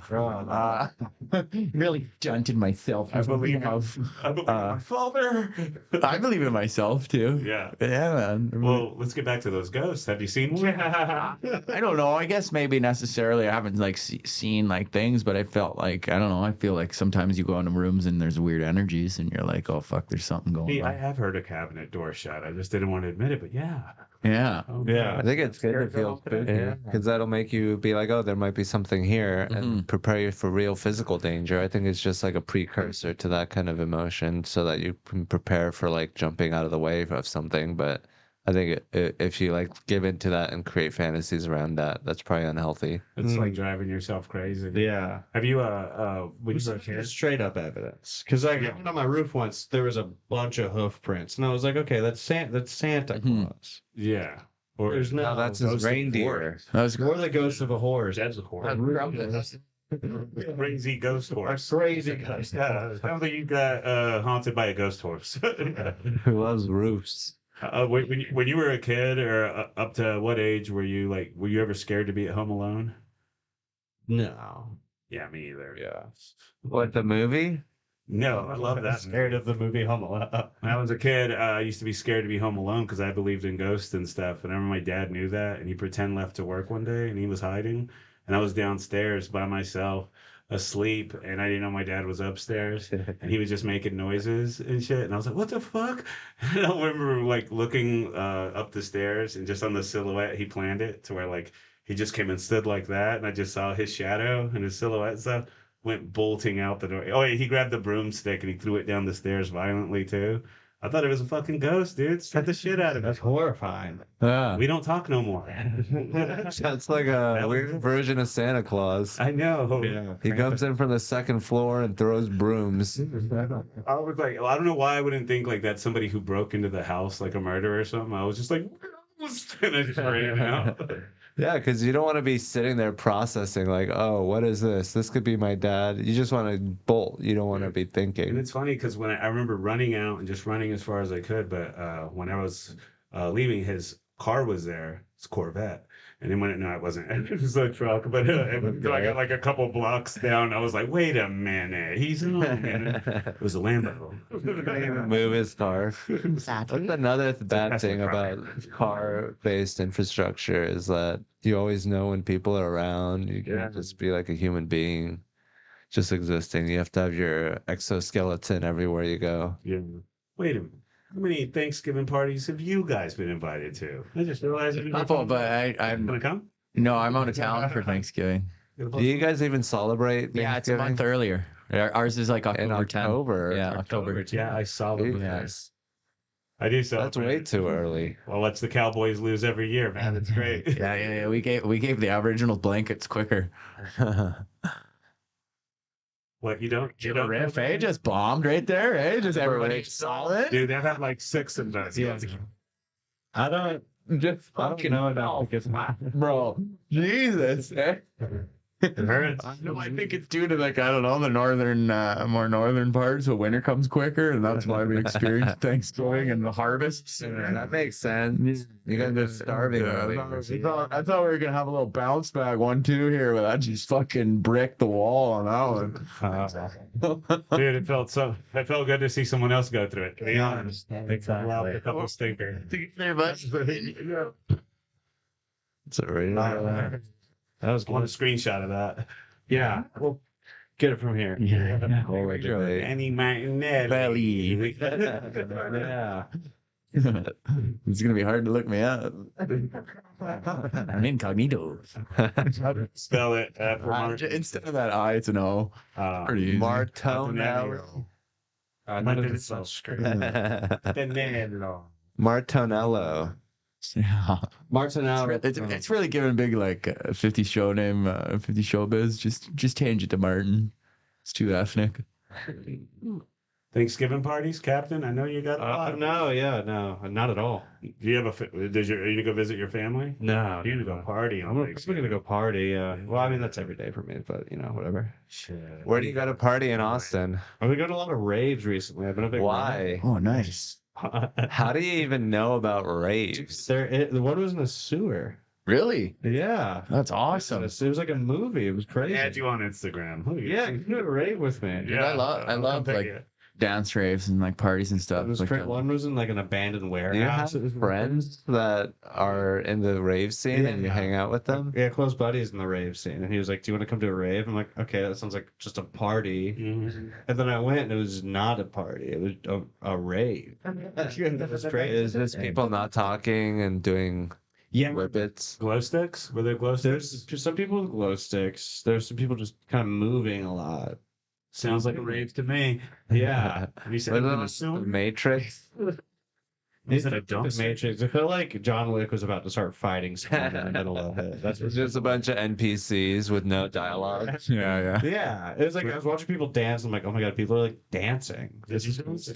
Really stunted myself. I believe in my father. I believe in myself too. Yeah. Yeah, man. Well, let's get back to those ghosts. Have you seen one? I don't know. I guess maybe necessarily I haven't like seen like things, but I felt like I don't know. I feel like sometimes you go into rooms and there's weird energies, and you're like, oh fuck, there's something going See, I on. have heard a cabinet door shut. I just didn't want to admit it, but yeah. Yeah. Oh, Yeah. I think it's good to feel spooky because that'll make you be like, oh, there might be something here and prepare you for real physical danger. I think it's just like a precursor to that kind of emotion so that you can prepare for like jumping out of the way of something. But I think if you like give into that and create fantasies around that, that's probably unhealthy. It's like driving yourself crazy. Yeah. Have you when you were a kid? There's straight up evidence. Because I got on my roof once, there was a bunch of hoof prints, and I was like, okay, that's Santa Claus. Yeah. Or There's no. No, that's his ghost of reindeer. horse. That was Or the ghost of a horse. That's a horse. great. Crazy ghost A horse. crazy ghost. Yeah, sounds like you got haunted by a ghost horse. Who loves roofs? When you were a kid, or up to what age were you ever scared to be at home alone? No. Yeah, me either. Yeah. What, the movie? No, I love that. Scared of the movie Home Alone. When I was a kid, I used to be scared to be home alone because I believed in ghosts and stuff. And I remember my dad knew that, and he pretend left to work one day, and he was hiding, and I was downstairs by myself, asleep, and I didn't know my dad was upstairs, and he was just making noises and shit. And I was like, "What the fuck?" And I remember like looking up the stairs, and just on the silhouette, he planned it to where like he just came and stood like that, and I just saw his shadow and his silhouette and stuff. Went bolting out the door. Oh, yeah, he grabbed the broomstick and he threw it down the stairs violently too. I thought it was a fucking ghost, dude. Scared the shit out of me. That's horrifying. Yeah. We don't talk no more. That's like a weird version of Santa Claus. I know. Yeah. He comes in from the second floor and throws brooms. I was like, I don't know why I wouldn't think like that's somebody who broke into the house like a murderer or something. I was just like, and I just ran out. Yeah, because you don't want to be sitting there processing like, oh, what is this? This could be my dad. You just want to bolt. You don't want to be And thinking. it's funny because when I remember running out and just running as far as I could, but when I was leaving, his car was there, his Corvette. And then when no, it wasn't. It was a truck, but I got like a couple blocks down. I was like, wait a minute, he's home. It was a Lambo. Move his car. Sadly. That's another bad Tesla thing car. about car-based infrastructure is that you always know when people are around. You can't just be like a human being just existing. You have to have your exoskeleton everywhere you go. Yeah. Wait a minute. How many Thanksgiving parties have you guys been invited to? I just realized it. Couple, but I'm Gonna come? I'm out of town for Thanksgiving. Do you guys even celebrate Yeah, it's a month Thanksgiving? earlier. Ours is like In October 10th. October. Yeah, October. Yeah, I saw them. Yes. I do so. That's way too early. Well, let's the Cowboys lose every year, man. It's great. Yeah. We gave the Aboriginals blankets quicker. What, you don't Riff, eh? Just bombed right there, eh? Just everybody solid. Dude, they've had like 6 of those. Yeah. I don't Fucking know enough to get bro. Jesus, eh? It hurts. No, I think it's due to like I don't know the northern, more northern parts. So winter comes quicker, and that's why we experience Thanksgiving and the harvests. That makes sense. You guys are starving early. I thought we were gonna have a little bounce back 1-2 here, but that just fucking bricked the wall on that one. Dude, it felt good to see someone else go through it, to be honest. Exactly. A couple stinker. Very much. It's a really That was I want a good. screenshot of that. Yeah. We'll get it from here. Any Martinello. Yeah. It's gonna be hard to look me up. I'm incognito. Spell it for Martin. Instead of that I, it's an O. Pretty easy. Martinello. Martinello. Martinello. Yeah. Martinello. It's really giving big like 50 show name, 50 showbiz. Just change it to Martin. It's too ethnic. Thanksgiving parties, Captain? I know you got a lot. No, not at all. Do you have are you gonna go visit your family? No. You're gonna go party on I'm Thanksgiving. gonna go party. Well, I mean that's every day for me, but whatever. Shit. Where do you go to party in Austin? I've been going to a lot of raves recently. I've been a big Why? Oh, nice. How do you even know about raves? The one was in a sewer. Really? Yeah. That's awesome. It was like a movie. It was crazy. Add you on Instagram. Look at you. Yeah, you can do a rave with me. Dude, I love I'll like take it. dance raves and like parties and stuff. It was Like, one was in like an abandoned Do you warehouse. have friends that are in the rave scene and you Yeah. hang out with them? Yeah, close buddies in the rave scene, and he was like, "Do you want to come to a rave?" I'm like, "Okay, that sounds like just a party." Mhm. And then I went, and it was not a party; it was a rave. That was great. Is this people not talking and doing Yeah, whippets? Glow sticks? Were there glow sticks? there's just some people with glow sticks. There's some people just kind of moving a lot. Sounds like a rave to me. Yeah. You said Was it it in on a the sewer? Matrix? Is it a The dumpster? Matrix. I feel like John Wick was about to start fighting someone in the middle of it. That's It's just a bunch of NPCs with no dialogue. yeah. Yeah, it was like I was watching people dance. I'm like, oh my god, people are like dancing. Did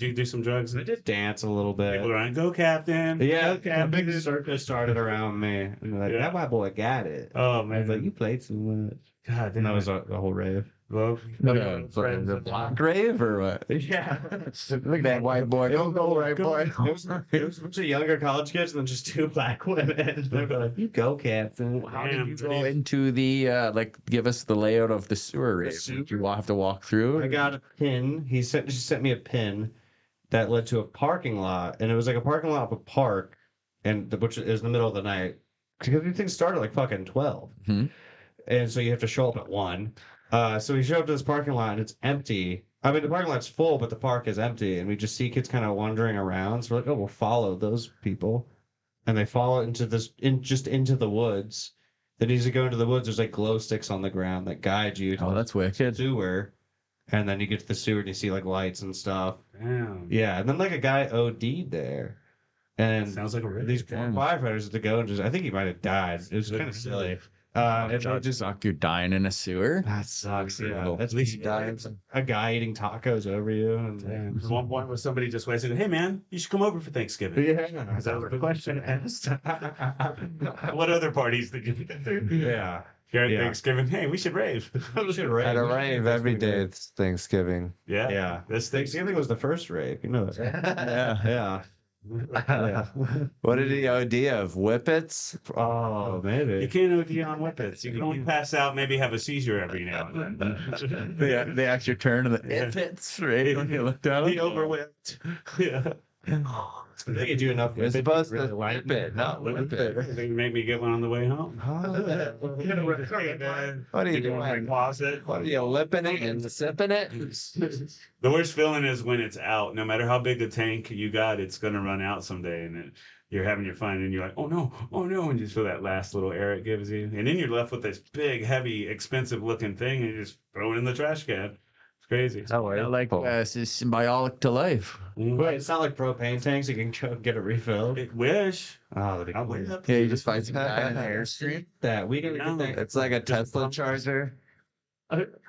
you do some drugs? I did dance a little bit. People are like, go, Captain. Yeah, Go, a big Captain. circus started around me. And like, Yeah. that white boy got it. Oh, I man. was like, you played too much. God, And that was a whole rave. Well, The block rave or what? Yeah. Look at that white boy. Go, white boy. It was a bunch of younger college kids and then just 2 black women. They were like, you go, Captain. How Damn, did you go into the like? Give us the layout of the sewer rave. Did you have to walk through? I got a pin. She sent me a pin that led to a parking lot, and it was like a parking lot of a park, which is in the middle of the night because these things start at like fucking 12, Mhm. and so you have to show up at 1. So we show up to this parking lot and it's empty. I mean, the parking lot's full, but the park is empty, and we just see kids kind of wandering around. So we're like, oh, we'll follow those people, and they follow into into the woods. Then as you go into the woods, there's like glow sticks on the ground that guide you to Oh, the that's wicked. sewer, and then you get to the sewer and you see like lights and stuff. Damn. Yeah, and then like a guy OD'd there, and Sounds like a rave. these Damn. firefighters had to go and I think he might have died. It was kind of silly. And they just You're dying in a sewer. that sucks. Yeah, Brutal. at least a guy eating tacos over you. And Damn. At one point, was somebody just waiting? Hey, man, you should come over for Thanksgiving. yeah, That was the question asked. What other parties did you do? yeah. Here at Yeah. Thanksgiving, hey, we should rave. At a rave every day it's Thanksgiving. Yeah. Yeah, This Thanksgiving was the first rave. You know that. Yeah. Yeah. Yeah. What did he OD of? Whippets? Oh, You maybe. can't OD on whippets. You can only pass out, maybe have a seizure every now and then. They act your turn and the Yeah. pits, right? When you looked at He them. overwhipped. Yeah. I think you do enough. You're with it, supposed really to like whip it, not whip it. They make me get one on the way home. What are you You go in my doing? closet. What are you lipping it and sipping it? The worst feeling is when it's out. No matter how big the tank you got, it's gonna run out someday, and you're having your fun, and you're like, oh no, and you just feel that last little air it gives you, and then you're left with this big, heavy, expensive looking thing, and you just throw it in the trash can. It's crazy. Oh, wait. Like it's symbiotic to life. Wait, it's not like propane tanks. You can go get it refilled. Wish. Oh, that'd be I cool. wish. Yeah, you just find some guy in an airstream. That we can No. get that. It's like a Tesla charger.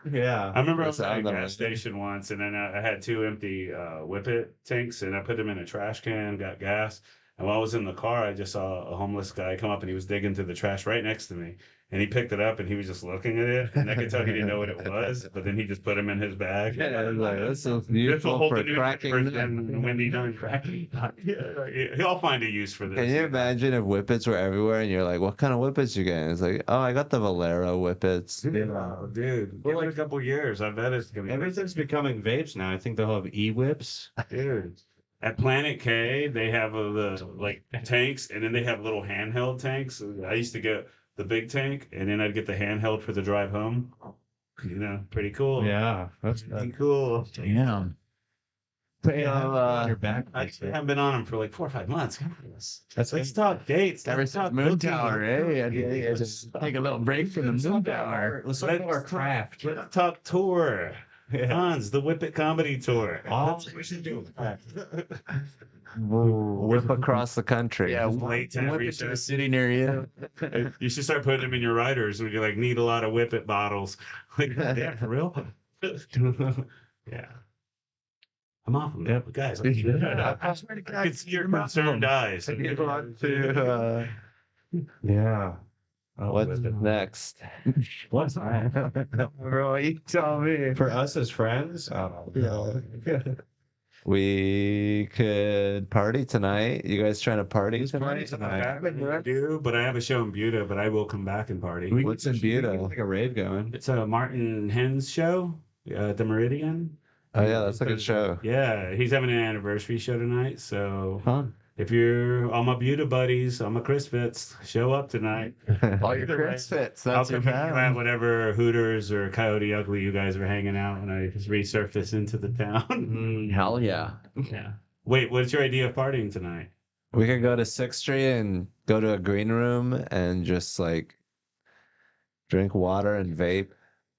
Yeah. I remember I That's was at a on the gas list. station once, and then I had 2 empty Whippet tanks, and I put them in a trash can, got gas. And while I was in the car, I just saw a homeless guy come up, and he was digging through the trash right next to me. And he picked it up, and he was just looking at it, and I could tell he didn't know what it was. But then he just put them in his bag. Yeah, I was like, this is This will useful hold for the new cracking. person when he done cracking. Yeah, he'll find a use for this. Can you imagine if whippets were everywhere and you're like, what kind of whippets you getting? It's like, oh, I got the Valero whippets. Yeah, dude. Give it a couple years. I bet it's gonna be. Everything's becoming vapes now. I think they'll have e-whips. Dude. At Planet K, they have the like tanks, and then they have little handheld tanks. I used to get the big tank, and then I'd get the handheld for the drive home. You know, pretty cool. Yeah, that's Pretty cool. Damn. your back. I haven't been on them for like 4 or 5 months. Let's talk dates. Ever Let's since talk Moon cooking. Tower, eh? Yeah, just take a little break from the Moon Tower. Let's talk about our craft. Let's talk tour. Hans, the Whippet Comedy Tour. Oh, That's what we should do. Whip across the country. Yeah, Late time whip it to a research. city near you. You should start putting them in your riders when you like need a lot of Whippet bottles. Like, yeah, for real? Yeah. I'm off them. Yeah, but guys, I can see your concerned eyes. yeah. What's next? What's that? Bro, you tell me. For us as friends? We could party tonight. You guys trying to party tonight? I do, but I have a show in Buda, but I will come back and party. What's in Buda? Like a rave going. It's a Martin Hens show, the Meridian. Oh yeah, that's a good show. Yeah, he's having an anniversary show tonight. So Fun. if you're all my Buda buddies, all my Chris Fits, show up tonight. All your Chris fits. I'll That's your come meet you at man. whatever Hooters or Coyote Ugly you guys are hanging out when I just resurface into the town. Hell yeah. Yeah. Wait, what's your idea of partying tonight? We could go to 6th Street and go to a green room and just like drink water and vape.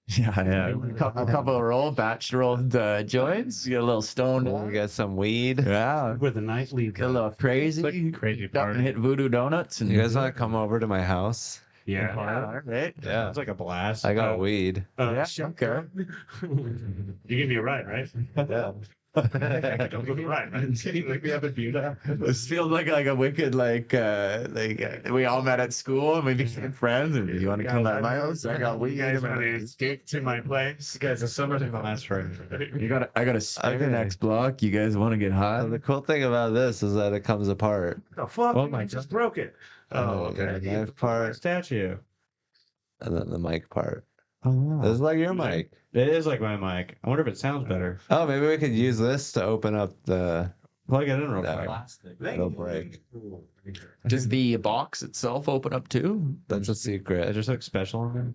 Yeah. A couple of batch rolled joints. Get a little stoned. We get some weed. Yeah. Where the night leads. Get a little crazy. Crazy Up party. and hit Voodoo Donuts. And You guys want to come over to my house? Yeah. all right. Yeah. It's like a blast. I got weed. Yeah, okay. You give me a ride, right? Yeah. Don't give me a ride, right? Like we have a Buda. This feels like a wicked we all met at school and we became friends. And you want to come to my house? I got weed. You guys want to escape to my place? Guys, the summer's gonna last forever. I got a spare Okay. next block. You guys want to get high? The cool thing about this is that it comes apart. The fuck? Oh You my just broke it. Oh, The okay. knife part Statue. and then the mic part. Oh, This is like your mic. It is like my mic. I wonder if it sounds better. Oh, maybe we could use this to open up the. Plug it in real No. quick. It'll break. Does the box itself open up too? That's a It secret. just looks special on there.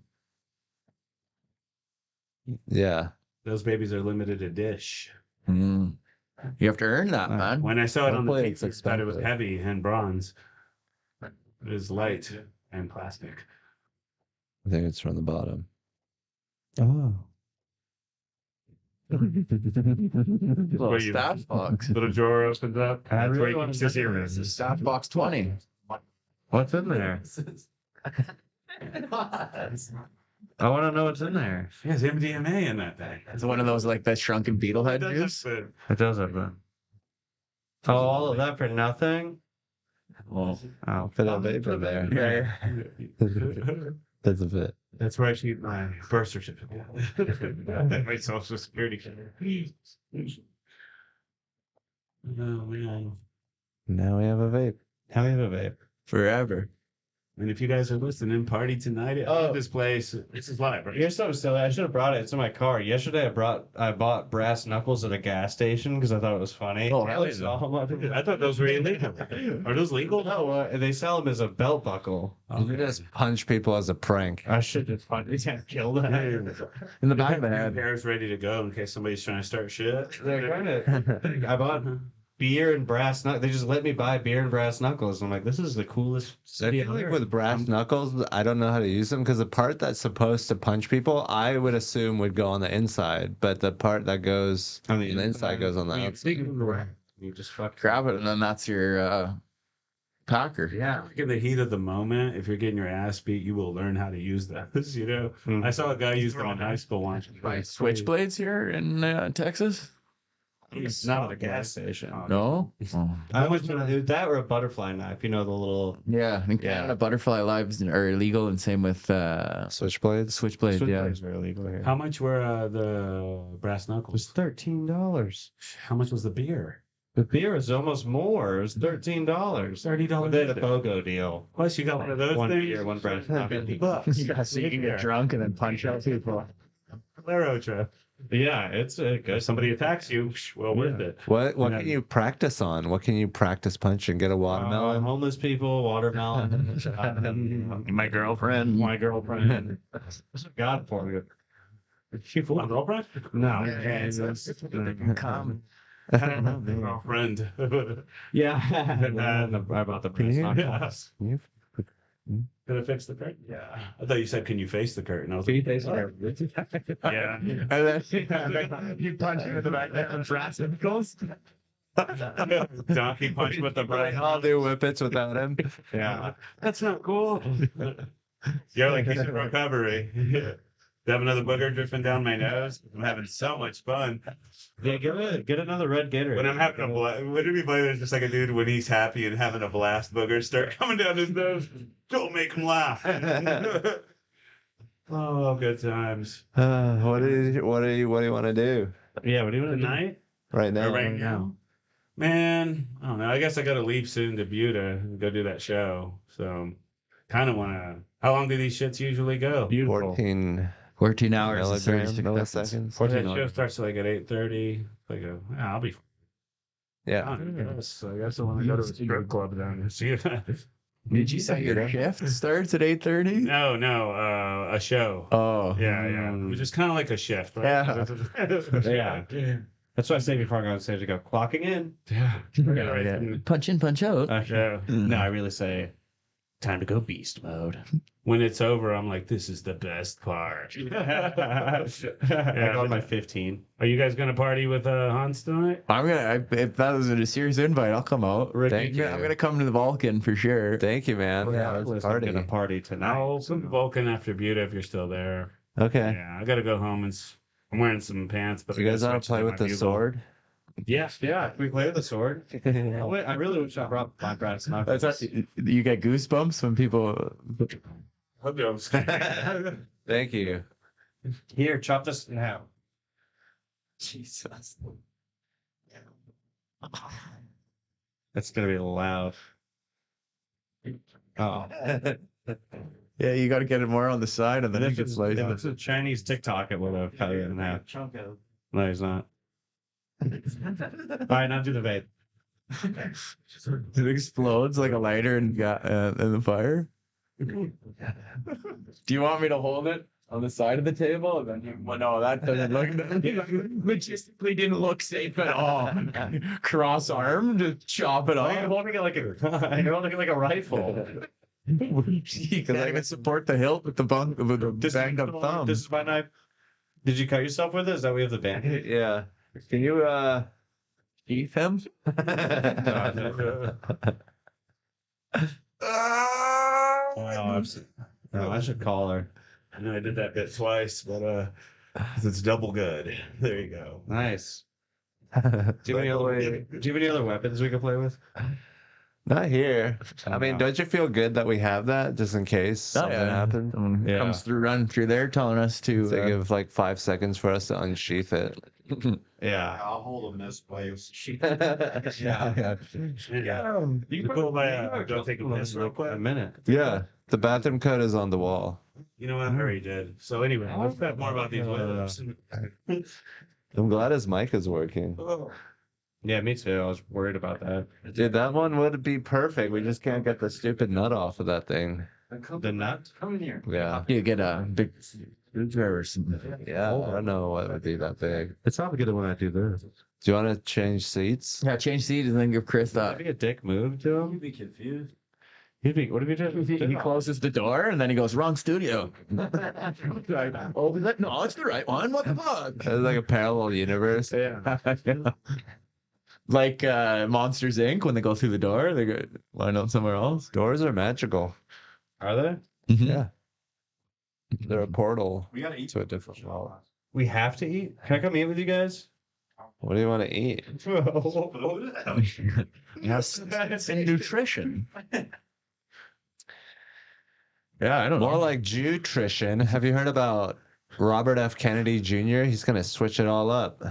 Yeah. Those babies are limited edition. You have to earn that, man. When I saw it on the Hopefully it's picture, I thought it was expensive. heavy and bronze. It is light and plastic. I think it's from the bottom. Oh. Little Where you- staff box. Little drawer opens up. I That's where really you wanna keep his know earrings. Staff box 20. What's in there? I want to know what's in there. There's MDMA in that thing. It's one of those like that shrunken beetle head juice. It does have that. Oh, all of that for nothing? Oh, Fit a vape in there. That's a fit. That's where I keep my birth certificate. My social security. Oh man. Now we have a vape. How do you have a vape? forever. And if you guys are listening, party tonight at this place. This is live, right? Here's something silly. I should have brought it. It's in my car. Yesterday, I bought brass knuckles at a gas station because I thought it was funny. Oh, hell I saw them on- I thought those were illegal. Are those legal? No, they sell them as a belt buckle. You just punch people as a prank. I should just kill that. In the back of the head. Pairs ready to go in case somebody's trying to start shit. They're kind of. I bought. beer and brass knuckles. They just let me buy beer and brass knuckles. I'm like, this is the coolest I city feel on like earth. with brass knuckles, I don't know how to use them because the part that's supposed to punch people, I would assume would go on the inside, but the part that goes on the inside goes on the outside. You just fuck Grab it, and then that's your packer. Yeah, like in the heat of the moment, if you're getting your ass beat, you will learn how to use those. You know, I saw a guy use them in high school once. Switchblades here in Texas? It's not at a gas station. No. Oh. I always wanted that or a butterfly knife. You know the little Yeah, in Canada, butterfly lives are illegal, and same with Switchblades. switchblades. Yeah, switchblades are illegal here. How much were the brass It was knuckles? $13. How much was the beer? The beer is almost more. It was $13. $30. They had a BOGO deal. Plus, you got one of those One things. beer, one brass $50. yeah. So you can get drunk and then punch out people. Claro trip. Yeah, it's a good. If somebody attacks you, well worth it. What Yeah. can you practice on? What can you practice punching? Get a watermelon? Homeless people, watermelon. My girlfriend. My girlfriend. God for me. You full girlfriend? No. Come. Girlfriend. Yeah. I bought the brass knuckles. Could I fix the curtain? Yeah. I thought you said, can you face the curtain? I was like, yeah. And then you punch him in the back there and brass knuckles. Donkey punch with the brass. I'll do whippets without him. Yeah. That's not cool. You're like, he's in recovery. I have another booger drifting down my nose. I'm having so much fun. Yeah, get another red Gatorade. When I'm having a blast, would it be funny? There's just like a dude when he's happy and having a blast, boogers start coming down his nose. Don't make him laugh. Oh, good times. What do you want to do Yeah, what do you want to do? Tonight? right now? Or right now? Man, I don't know. I guess I got to leave soon to Buda and go do that show. So, kind of want to. How long do these shits usually go? 14 hours and milligrams, 36 seconds. milliseconds. The show starts like at 8:30. Like, I'll be. Yeah. I guess I want to go to a strip club then and see that. Did you say your shift starts at 8:30? No, a show. Oh. Yeah. Which is kind of like a shift, right? Yeah. That's why I say before I go on stage, I go clocking in. Yeah. Punch in, punch out. Yeah. No, I really say time to go beast mode. When it's over, I'm like, this is the best part. I go on my 15. Are you guys gonna party with Hans tonight? If that was a serious invite, I'll come out. Thank you. I'm gonna come to the Vulcan for sure. Thank you, man. Yeah, Let's I'm gonna party. party tonight. I'll come to Vulcan after Buda if you're still there. Okay. Yeah, I gotta go home and I'm wearing some pants, but You guys want to play with the sword? Yeah. Can we play with the sword? Wait, I really wish I brought my brass knuckles. You get goosebumps when people. Thank you. Here, chop this now. Jesus. That's gonna be loud. Oh. Yeah, you got to get it more on the side, and then it gets light. If it's a Chinese TikTok, it would have cut it in half. No, he's not. All right, now do the vape. It explodes like a lighter in the fire. Do you want me to hold it on the side of the table? And then well, no, that doesn't look. Logistically, didn't look safe at all. Cross-armed, to chop it Why are you off. holding it like you're holding it like a rifle? You can't even support the hilt with the banged up thumb. This is my knife. Did you cut yourself with it? Is that we have the band? Yeah. Can you Keith him? Wow, I should call her. I know I did that bit twice, but it's double good. There you go. Nice. Do you have any other weapons we can play with? Not here. I mean, don't you feel good that we have that just in case something happens? Someone Yeah. comes through, running through there, telling us to. They give like 5 seconds for us to unsheath it. Yeah. I'll hold them this way. Yeah. You can go by, go take a piss real quick. A minute. Yeah. The bathroom code is on the wall. You know what? I already did. So anyway, let's talk more about these weapons. I'm glad his mic is working. Yeah, me too. I was worried about that. Dude, that one would be perfect. We just can't get the stupid nut off of that thing. The nut? Come in here. Yeah. You get a big Screwdrivers. Yeah, I don't know what would be that big. It's not good when I do this. Do you want to change seats? Yeah, change seat and then give Chris that. That'd be a dick move to him. You'd be confused. He'd be. What if he did? He closes the door and then he goes, wrong studio. Oh, is that? No, it's the right one. What the fuck? It's like a parallel universe. Yeah. Like Monsters Inc. when they go through the door, they go line up somewhere else. Doors are magical. Are they? Yeah. They're a portal We gotta eat to a different world. We have to eat. Can I come eat with you guys? What do you want to eat? Yes, it's in nutrition. Yeah, I don't More know. like Jew-trition. Have you heard about Robert F. Kennedy Jr.? He's going to switch it all up.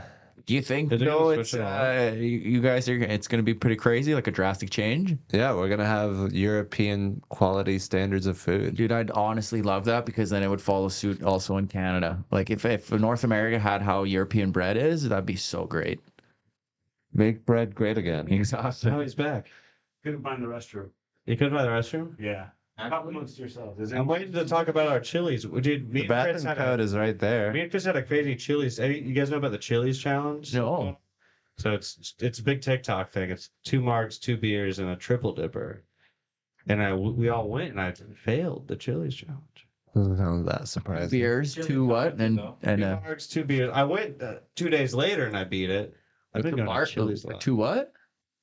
Do you think Is it no? gonna It's switch it you guys are. It's going to be pretty crazy, like a drastic change. Yeah, we're going to have European quality standards of food. Dude, I'd honestly love that because then it would follow suit also in Canada. Like if North America had how European bread is, that'd be so great. Make bread great again. Exactly. Oh, he's back. Couldn't find the restroom. You couldn't find the restroom? Yeah. Talk amongst yourselves. I'm waiting to talk about our chilies. Dude, me The and Chris bathroom had code is right there. me and Chris had a crazy chilies. You guys know about the chilies challenge? No. So it's a big TikTok thing. It's 2 marks, 2 beers, and a triple dipper. And we all went, and I failed the chilies challenge. Doesn't sound that surprising. Beers, two what, and 2 marks, 2 beers. I went 2 days later, and I beat it. I've been going to chilies a lot. two what?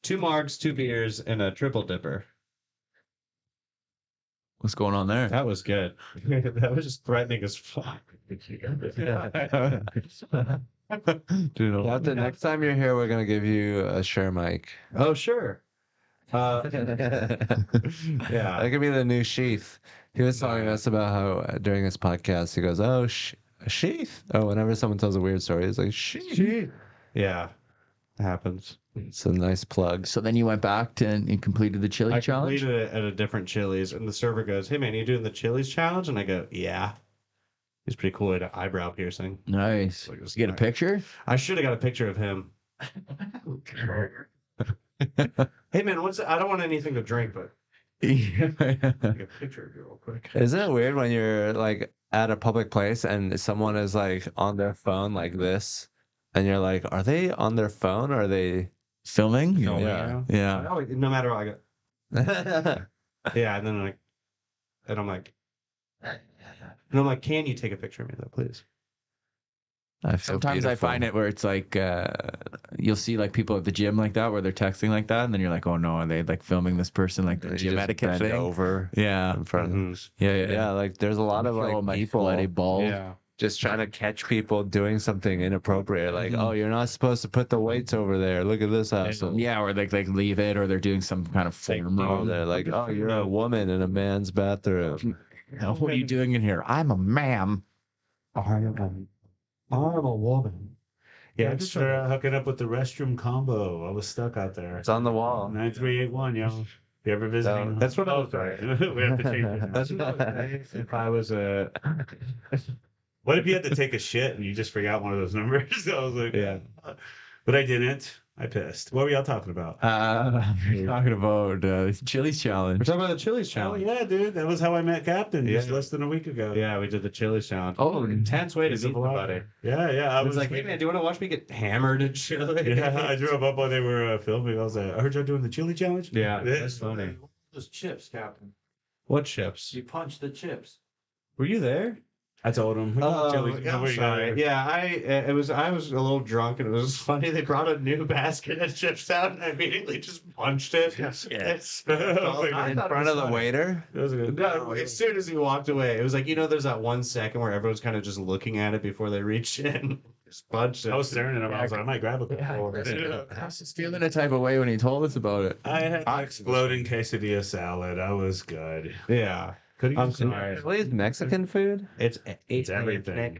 2 marks, 2 beers, and a triple dipper. What's going on there? That was good. That was just threatening as fuck. Dude, the next time you're here, we're going to give you a share mic. Oh, sure. Yeah. That could be the new sheath. He was telling us about how during his podcast, he goes, oh, a sheath. Oh, whenever someone tells a weird story, he's like, sheath. Yeah. It happens. It's a nice plug. So then you went back to and completed the chili I challenge. completed it at a different Chili's, and the server goes, "Hey man, you doing the Chili's challenge?" And I go, "Yeah." He's pretty cool. He had an eyebrow piercing. Nice. Like, Did you get a picture? I should have got a picture of him. Hey man, I don't want anything to drink, but take a picture of you real quick. Isn't it weird when you're like at a public place and someone is like on their phone like this, and you're like, are they on their phone or are they Filming? Yeah. Yeah. Oh, no matter what, I go, yeah, and then I'm like, can you take a picture of me though, please? Sometimes I find it where it's like you'll see like people at the gym like that where they're texting like that, and then you're like, oh no, are they like filming this person like the gym etiquette thing? Over Yeah. in front of them. Yeah. Like there's a lot of Show like my people bloody balls. Yeah. just trying to catch people doing something inappropriate. Like, oh, you're not supposed to put the weights over there. Look at this asshole. Yeah, or like leave it, or they're doing some kind of form Oh, wrong. they're like, oh, you're a woman in a man's bathroom. What are you doing in here? I'm a man. I'm a woman. Yeah, Thanks for hooking up with the restroom combo. I was stuck out there. It's on the wall. 9381, yo. If you ever visiting? No, that's what I Oh, was sorry. We have to change it. That's what if I was a What if you had to take a shit and you just forgot one of those numbers? I was like, yeah. But I didn't. I pissed. What were y'all talking about? We're talking about Chili's We're challenge. talking about the Chili's Oh challenge. yeah, dude. That was how I met Captain just Yeah. less than a week ago. Yeah, we did the Chili's challenge. Oh, intense way to He's a meet somebody. vlogger. Yeah. I was like, hey man, do you want to watch me get hammered and chili? Yeah, I drove up while they were filming. I was like, I heard y'all doing the chili challenge. Yeah, that's funny. Those chips, Captain. What chips? You punched the chips. Were you there? I told him. Oh, chili. I'm sorry. Yeah, I was a little drunk and it was funny. They brought a new basket of chips out and I immediately just punched it. Yes. It's In front of the waiter. That was good. No, as soon as he walked away, it was like, there's that 1 second where everyone's kind of just looking at it before they reach in. Just punched it. I was staring at him. I was like, I might grab a couple. I was feeling a type of way when he told us about it. I had exploding quesadilla salad. I was good. Yeah. I'm sorry. Chili's Mexican food? It's everything.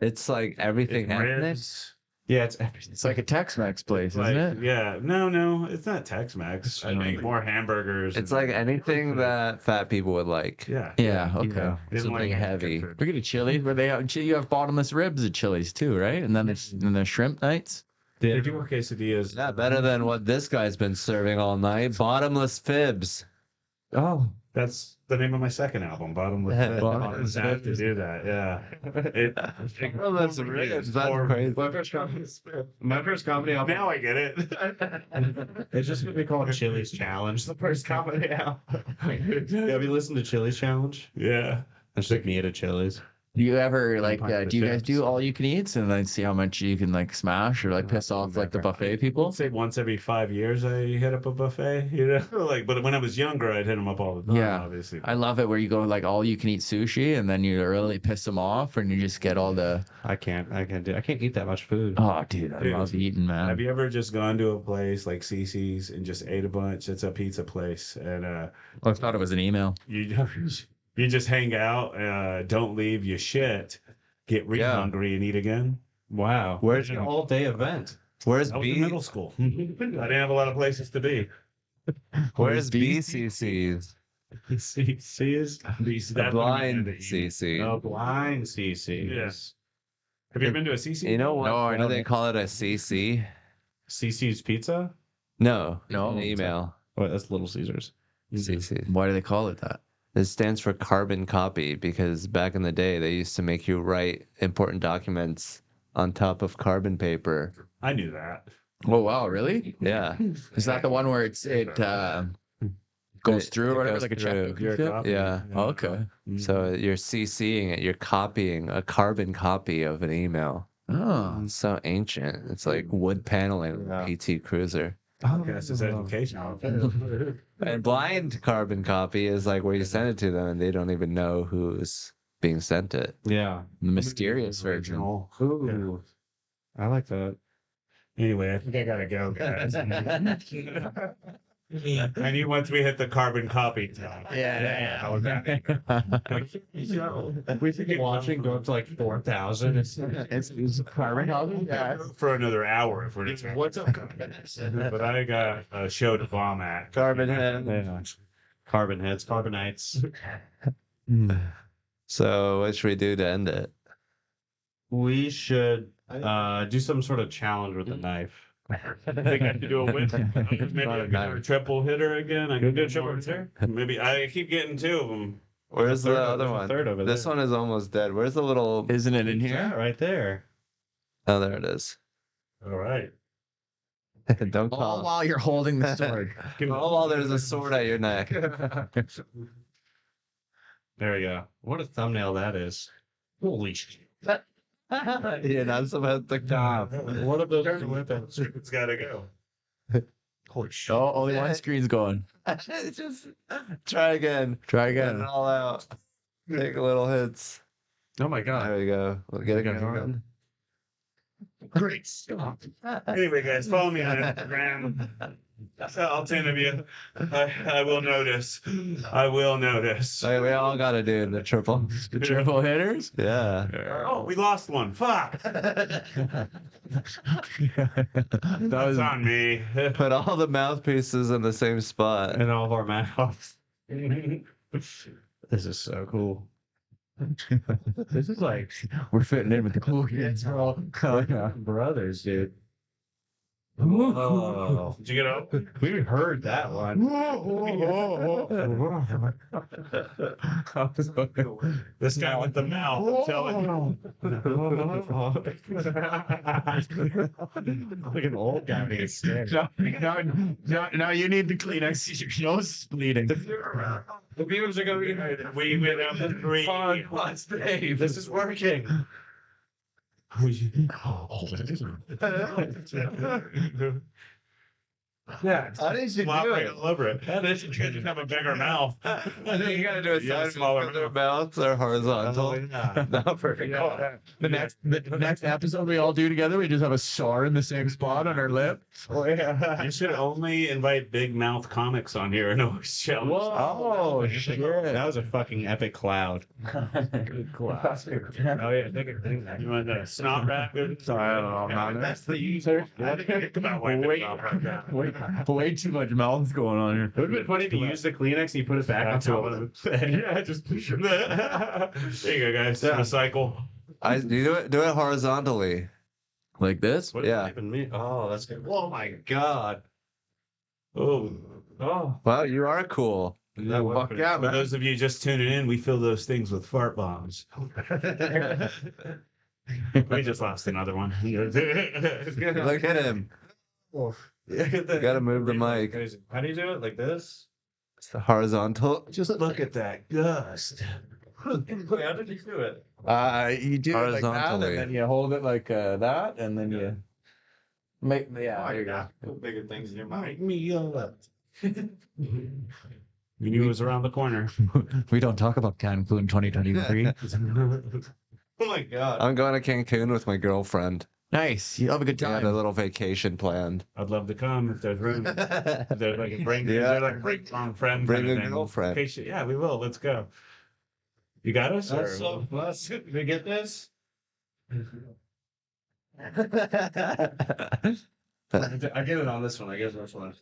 It's like everything ethnic. Ribs. Yeah, it's everything. It's like a Tex-Mex place, Like, isn't it? yeah. No, it's not Tex-Mex. I make more hamburgers. It's and- like anything that fat people would like. Yeah. Yeah. Okay. Didn't Something like heavy. We get a Chili's where they have, you have bottomless ribs at Chili's too, right? And then there's shrimp nights. They do more quesadillas. Yeah, better than what this guy's been serving all night. Bottomless fibs. Oh, That's the name of my second album, Bottomless Pit. Bottomless Pit. I have to do that. Yeah. Oh, that's rich. That's crazy. My first comedy album. Now I get it. It's just gonna be called Chili's Challenge. The first comedy album. Yeah, have you listened to Chili's Challenge? Yeah. That's like me at a Chili's. Do you ever like? pint of Do you guys chips. do all you can eats and then see how much you can like smash or like piss off like the buffet people? I'd say once every 5 years I hit up a buffet, you know, like. But when I was younger, I'd hit them up all the time. Yeah. Obviously. I love it where you go like all you can eat sushi and then you really piss them off and you just get all the. I can't eat that much food. Oh, dude, I Dude, love eating, man. Have you ever just gone to a place like CC's and just ate a bunch? It's a pizza place, and I thought it was an email. you just hang out, don't leave your shit, get real hungry, and eat again. Wow. Where's an all-day event? Where's I was in B? middle school. I didn't have a lot of places to be. Where's BCC's? CC's? The blind CC. Oh, blind CC's. Yes. Have you ever been to a CC? You know what? No, I Why do don't. they call it a CC? CC's Pizza? No, No, an email. Oh, that's Little Caesars. CC. Why do they call it that? It stands for carbon copy because back in the day they used to make you write important documents on top of carbon paper. I knew that. Oh wow, really? Yeah. Is that the one where it goes through or whatever, goes like a through. checkbook? You're a and shit? copy. Yeah. Oh, okay. So you're CCing it, you're copying a carbon copy of an email. Oh, It's so ancient. It's like wood paneling Yeah. PT Cruiser. Yes, it's educational. And blind carbon copy is like where you send it to them and they don't even know who's being sent it. Yeah. the mysterious version. Ooh. I like that. Anyway, I think I gotta go, guys. I knew once we hit the carbon copy time. Yeah. We think watching go up to like 4,000. It's carbon copy. Yeah. For another hour if we're just What's up, but I got a show to bomb at. Carbon head. Yeah. Carbon heads, carbonites. So what should we do to end it? We should do some sort of challenge with a knife. I think I should do a whip. Maybe I can do a triple hitter again. I can do a triple hitter. Maybe I keep getting two of them. Where's the There's a other one? third over This there. one is almost dead. Where's the little? Isn't it in Yeah, here? right there. Oh, there it is. All right. Don't All call. while you're holding the sword. All while there's a sword at your neck. There we go. What a thumbnail that is. Holy shit. You're not supposed to cop. What if those weapons? It's gotta go. Holy shit. Oh, only one screen's going. Just try again. Try Get it again. all out. Take little hits. Oh my god. There we go. We'll get it Go, go, go. going. Great stuff. Anyway, guys, follow me on Instagram. I'll tell you. I will notice. I will notice. So we all got to do the triple. The triple hitters? Yeah. Oh, we lost one. Fuck. That That's was on me. Put all the mouthpieces in the same spot. And all of our mouths. This is so cool. This is like we're fitting in with the cool kids. we're all brothers, dude. Oh. Did you get up? We heard that one. This guy with the mouth. I'm telling you. Like an old guy being scared. Now you need the Kleenex. Your nose is bleeding. The viewers are going to we went up to 3. This is working. Yeah, How did you do right it? all over it. That is, you just have a bigger mouth. I think you got to do it Yeah, side smaller their mouths are horizontal. Not perfect. The next episode we all do together, we just have a scar in the same spot on our lip. You should only invite big mouth comics on here and always challenge. Oh shit! That was a fucking epic cloud. Oh yeah, take it. You want a snot wrap? Sorry, I don't know, man. That's the user. Way too much mouth going on here. It would have been funny to use the Kleenex and you put it back on top of it. Yeah, just push it. There you go, guys. Recycle. Do it horizontally. Like this? What does Yeah. that even mean? Oh, that's good. Oh my god. Oh. Wow, you are cool. That worked Fuck yeah, For man. those of you just tuning in, we fill those things with fart bombs. We just lost another one. Look at him. You gotta move the mic. Crazy. How do you do it? Like this? It's the horizontal. Just look at that gust. Wait, how did you do it? You do it like that, Horizontally. and then you hold it like that, and then you make. Yeah, there you go. Put bigger things in your Mic mind. me up. You knew it was around the corner. We don't talk about Cancun 2023. Oh my god. I'm going to Cancun with my girlfriend. Nice. You have a good We had a time. little vacation planned. I'd love to come if there's room. Is there like a bring, Yeah. is there like a bring strong friend? Bring kind of a thing? girlfriend. In case yeah, we will. Let's go. You got us? That's or- so fun. Did we get this? I get it on this one. I guess this one.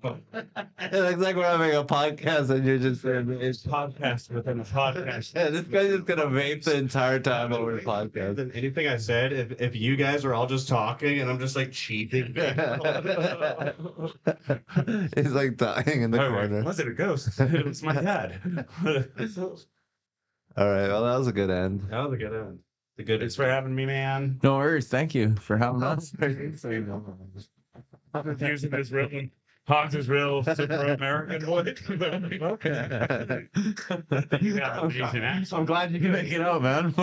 It looks like we're having a podcast and you're just It's podcast within a podcast. Yeah, this guy's just gonna vape the entire time over the podcast. Than anything I said, if you guys are all just talking and I'm just like cheating. He's like dying in the Oh, corner. was it a ghost? It's my dad. All right, well, that was a good end. That was a good end. The good Thanks for having me, man. No worries. Thank you for having us. Using this real Hans' real super American voice. You got an Asian accent. I'm glad you can make it out, man.